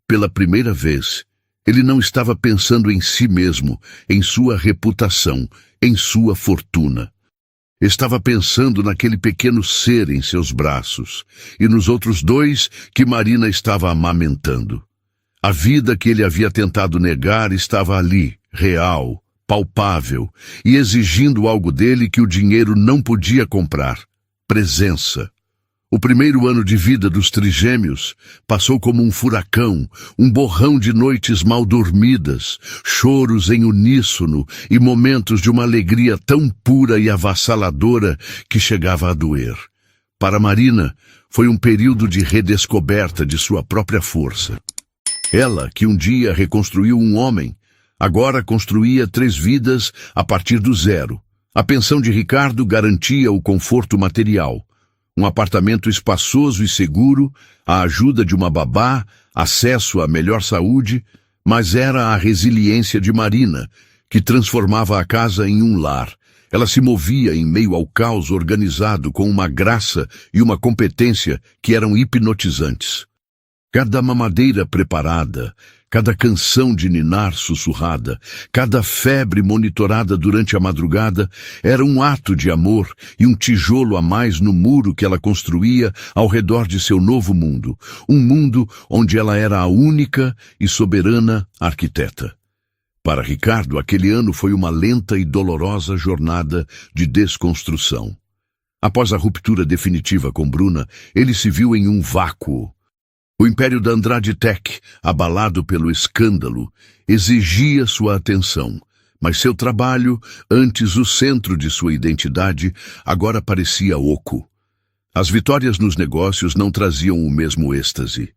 Pela primeira vez, ele não estava pensando em si mesmo, em sua reputação, em sua fortuna. Estava pensando naquele pequeno ser em seus braços e nos outros dois que Marina estava amamentando. A vida que ele havia tentado negar estava ali, real, palpável, e exigindo algo dele que o dinheiro não podia comprar: presença. O primeiro ano de vida dos trigêmeos passou como um furacão, um borrão de noites mal dormidas, choros em uníssono e momentos de uma alegria tão pura e avassaladora que chegava a doer. Para Marina, foi um período de redescoberta de sua própria força. Ela, que um dia reconstruiu um homem, agora construía 3 vidas a partir do zero. A pensão de Ricardo garantia o conforto material. Um apartamento espaçoso e seguro, a ajuda de uma babá, acesso à melhor saúde, mas era a resiliência de Marina, que transformava a casa em um lar. Ela se movia em meio ao caos organizado com uma graça e uma competência que eram hipnotizantes. Cada mamadeira preparada, cada canção de ninar sussurrada, cada febre monitorada durante a madrugada era um ato de amor e um tijolo a mais no muro que ela construía ao redor de seu novo mundo, um mundo onde ela era a única e soberana arquiteta. Para Ricardo, aquele ano foi uma lenta e dolorosa jornada de desconstrução. Após a ruptura definitiva com Bruna, ele se viu em um vácuo. O império da Andrade Tech, abalado pelo escândalo, exigia sua atenção, mas seu trabalho, antes o centro de sua identidade, agora parecia oco. As vitórias nos negócios não traziam o mesmo êxtase.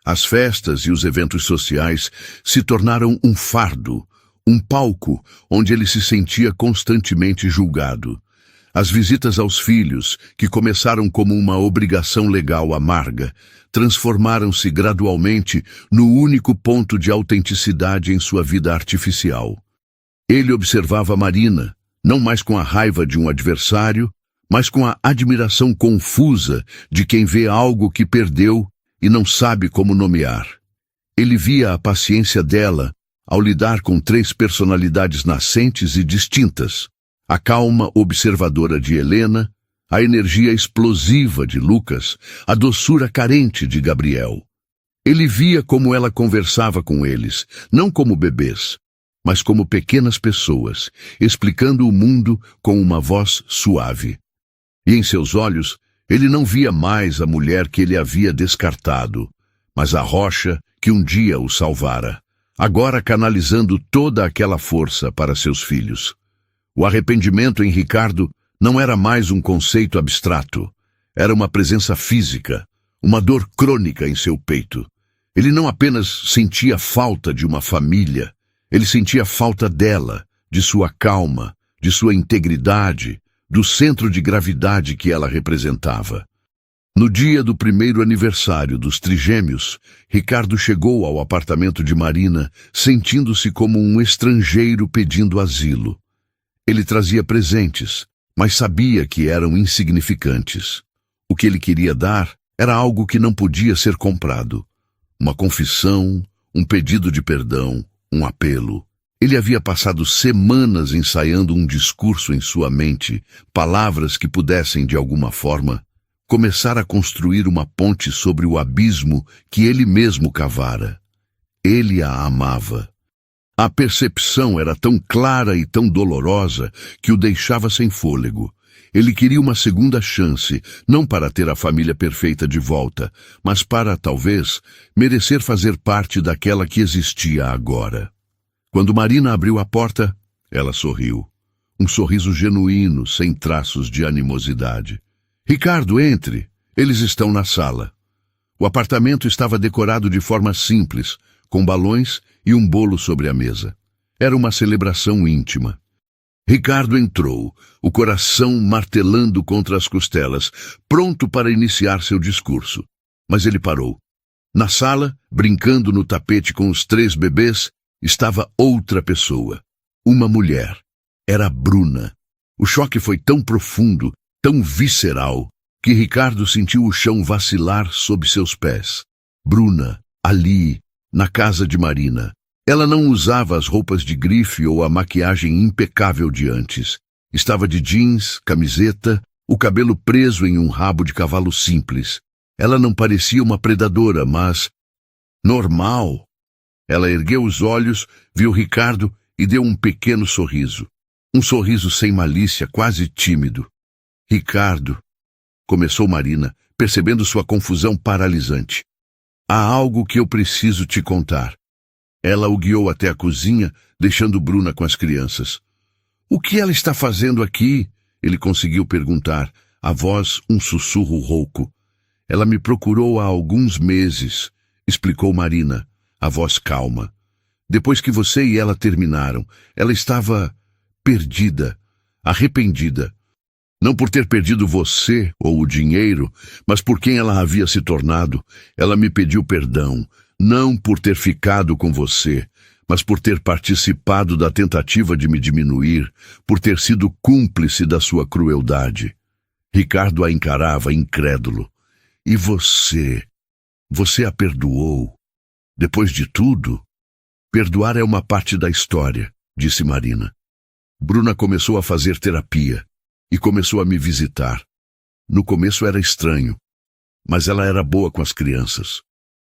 As festas e os eventos sociais se tornaram um fardo, um palco onde ele se sentia constantemente julgado. As visitas aos filhos, que começaram como uma obrigação legal amarga, transformaram-se gradualmente no único ponto de autenticidade em sua vida artificial. Ele observava Marina, não mais com a raiva de um adversário, mas com a admiração confusa de quem vê algo que perdeu e não sabe como nomear. Ele via a paciência dela ao lidar com 3 personalidades nascentes e distintas: a calma observadora de Helena, a energia explosiva de Lucas, a doçura carente de Gabriel. Ele via como ela conversava com eles, não como bebês, mas como pequenas pessoas, explicando o mundo com uma voz suave. E em seus olhos, ele não via mais a mulher que ele havia descartado, mas a rocha que um dia o salvara, agora canalizando toda aquela força para seus filhos. O arrependimento em Ricardo não era mais um conceito abstrato, era uma presença física, uma dor crônica em seu peito. Ele não apenas sentia falta de uma família, ele sentia falta dela, de sua calma, de sua integridade, do centro de gravidade que ela representava. No dia do primeiro aniversário dos trigêmeos, Ricardo chegou ao apartamento de Marina, sentindo-se como um estrangeiro pedindo asilo. Ele trazia presentes, mas sabia que eram insignificantes. O que ele queria dar era algo que não podia ser comprado. Uma confissão, um pedido de perdão, um apelo. Ele havia passado semanas ensaiando um discurso em sua mente, palavras que pudessem, de alguma forma, começar a construir uma ponte sobre o abismo que ele mesmo cavara. Ele a amava. A percepção era tão clara e tão dolorosa que o deixava sem fôlego. Ele queria uma segunda chance, não para ter a família perfeita de volta, mas para, talvez, merecer fazer parte daquela que existia agora. Quando Marina abriu a porta, ela sorriu. Um sorriso genuíno, sem traços de animosidade. Ricardo, entre. Eles estão na sala. O apartamento estava decorado de forma simples, com balões e um bolo sobre a mesa. Era uma celebração íntima. Ricardo entrou, o coração martelando contra as costelas, pronto para iniciar seu discurso. Mas ele parou. Na sala, brincando no tapete com os 3 bebês, estava outra pessoa. Uma mulher. Era Bruna. O choque foi tão profundo, tão visceral, que Ricardo sentiu o chão vacilar sob seus pés. Bruna, ali, na casa de Marina. Ela não usava as roupas de grife ou a maquiagem impecável de antes. Estava de jeans, camiseta, o cabelo preso em um rabo de cavalo simples. Ela não parecia uma predadora, mas normal. Ela ergueu os olhos, viu Ricardo e deu um pequeno sorriso. Um sorriso sem malícia, quase tímido. Ricardo, começou Marina, percebendo sua confusão paralisante. Há algo que eu preciso te contar. Ela o guiou até a cozinha, deixando Bruna com as crianças. O que ela está fazendo aqui? Ele conseguiu perguntar, a voz um sussurro rouco. Ela me procurou há alguns meses, explicou Marina, a voz calma. Depois que você e ela terminaram, ela estava perdida, arrependida. Não por ter perdido você ou o dinheiro, mas por quem ela havia se tornado. Ela me pediu perdão, não por ter ficado com você, mas por ter participado da tentativa de me diminuir, por ter sido cúmplice da sua crueldade. Ricardo a encarava incrédulo. E você? Você a perdoou? Depois de tudo? Perdoar é uma parte da história, disse Marina. Bruna começou a fazer terapia e começou a me visitar. No começo era estranho, mas ela era boa com as crianças.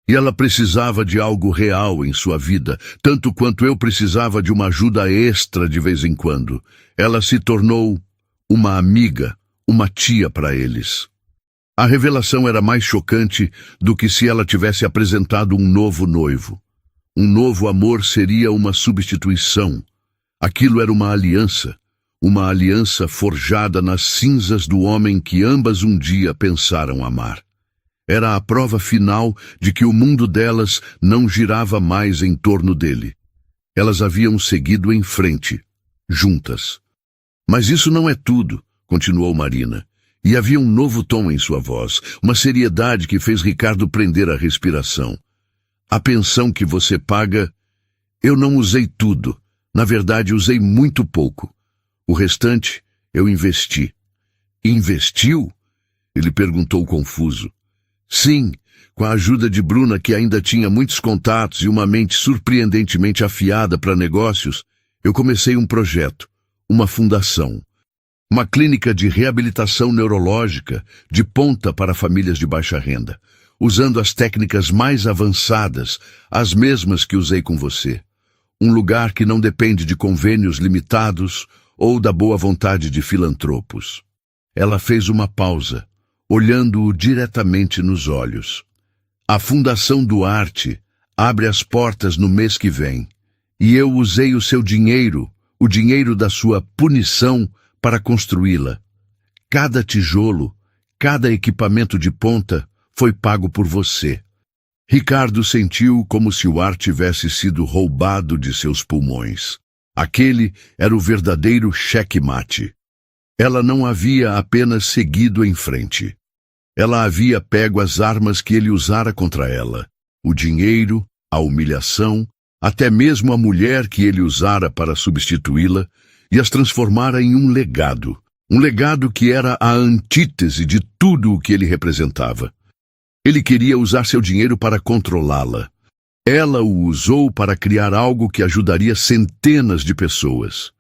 E ela precisava de algo real em sua vida, tanto quanto eu precisava de uma ajuda extra de vez em quando. Ela se tornou uma amiga, uma tia para eles. A revelação era mais chocante do que se ela tivesse apresentado um novo noivo. Um novo amor seria uma substituição. Aquilo era uma aliança forjada nas cinzas do homem que ambas um dia pensaram amar. Era a prova final de que o mundo delas não girava mais em torno dele. Elas haviam seguido em frente, juntas. Mas isso não é tudo, continuou Marina. E havia um novo tom em sua voz, uma seriedade que fez Ricardo prender a respiração. A pensão que você paga, eu não usei tudo. Na verdade, usei muito pouco. O restante, eu investi. Investiu? Ele perguntou confuso. Sim, com a ajuda de Bruna, que ainda tinha muitos contatos e uma mente surpreendentemente afiada para negócios, eu comecei um projeto, uma fundação. Uma clínica de reabilitação neurológica de ponta para famílias de baixa renda, usando as técnicas mais avançadas, as mesmas que usei com você. Um lugar que não depende de convênios limitados ou da boa vontade de filantropos. Ela fez uma pausa, olhando-o diretamente nos olhos. A Fundação Duarte abre as portas no mês que vem, e eu usei o seu dinheiro, o dinheiro da sua punição, para construí-la. Cada tijolo, cada equipamento de ponta foi pago por você. Ricardo sentiu como se o ar tivesse sido roubado de seus pulmões. Aquele era o verdadeiro checkmate. Ela não havia apenas seguido em frente. Ela havia pego as armas que ele usara contra ela, o dinheiro, a humilhação, até mesmo a mulher que ele usara para substituí-la, e as transformara em um legado que era a antítese de tudo o que ele representava. Ele queria usar seu dinheiro para controlá-la. Ela o usou para criar algo que ajudaria centenas de pessoas.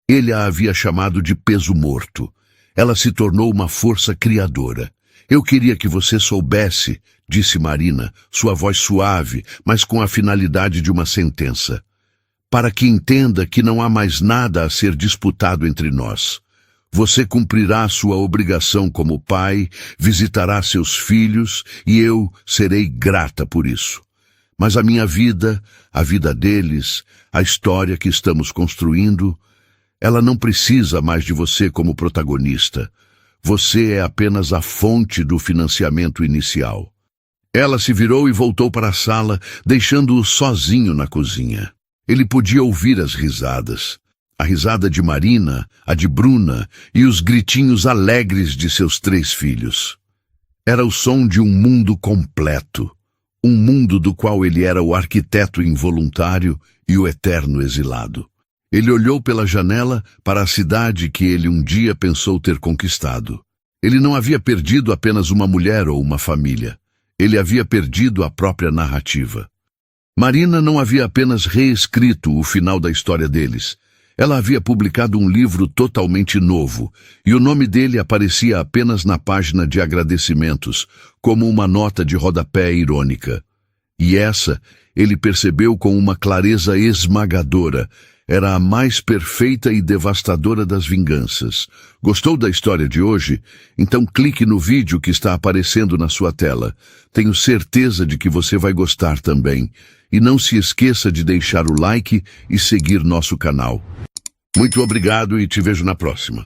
Ele a havia chamado de peso morto. Ela se tornou uma força criadora. Eu queria que você soubesse, disse Marina, sua voz suave, mas com a finalidade de uma sentença, para que entenda que não há mais nada a ser disputado entre nós. Você cumprirá sua obrigação como pai, visitará seus filhos e eu serei grata por isso. Mas a minha vida, a vida deles, a história que estamos construindo, ela não precisa mais de você como protagonista. Você é apenas a fonte do financiamento inicial. Ela se virou e voltou para a sala, deixando-o sozinho na cozinha. Ele podia ouvir as risadas. A risada de Marina, a de Bruna e os gritinhos alegres de seus 3 filhos. Era o som de um mundo completo. Um mundo do qual ele era o arquiteto involuntário e o eterno exilado. Ele olhou pela janela para a cidade que ele um dia pensou ter conquistado. Ele não havia perdido apenas uma mulher ou uma família. Ele havia perdido a própria narrativa. Marina não havia apenas reescrito o final da história deles. Ela havia publicado um livro totalmente novo, e o nome dele aparecia apenas na página de agradecimentos, como uma nota de rodapé irônica. E essa, ele percebeu com uma clareza esmagadora, era a mais perfeita e devastadora das vinganças. Gostou da história de hoje? Então clique no vídeo que está aparecendo na sua tela. Tenho certeza de que você vai gostar também. E não se esqueça de deixar o like e seguir nosso canal. Muito obrigado e te vejo na próxima.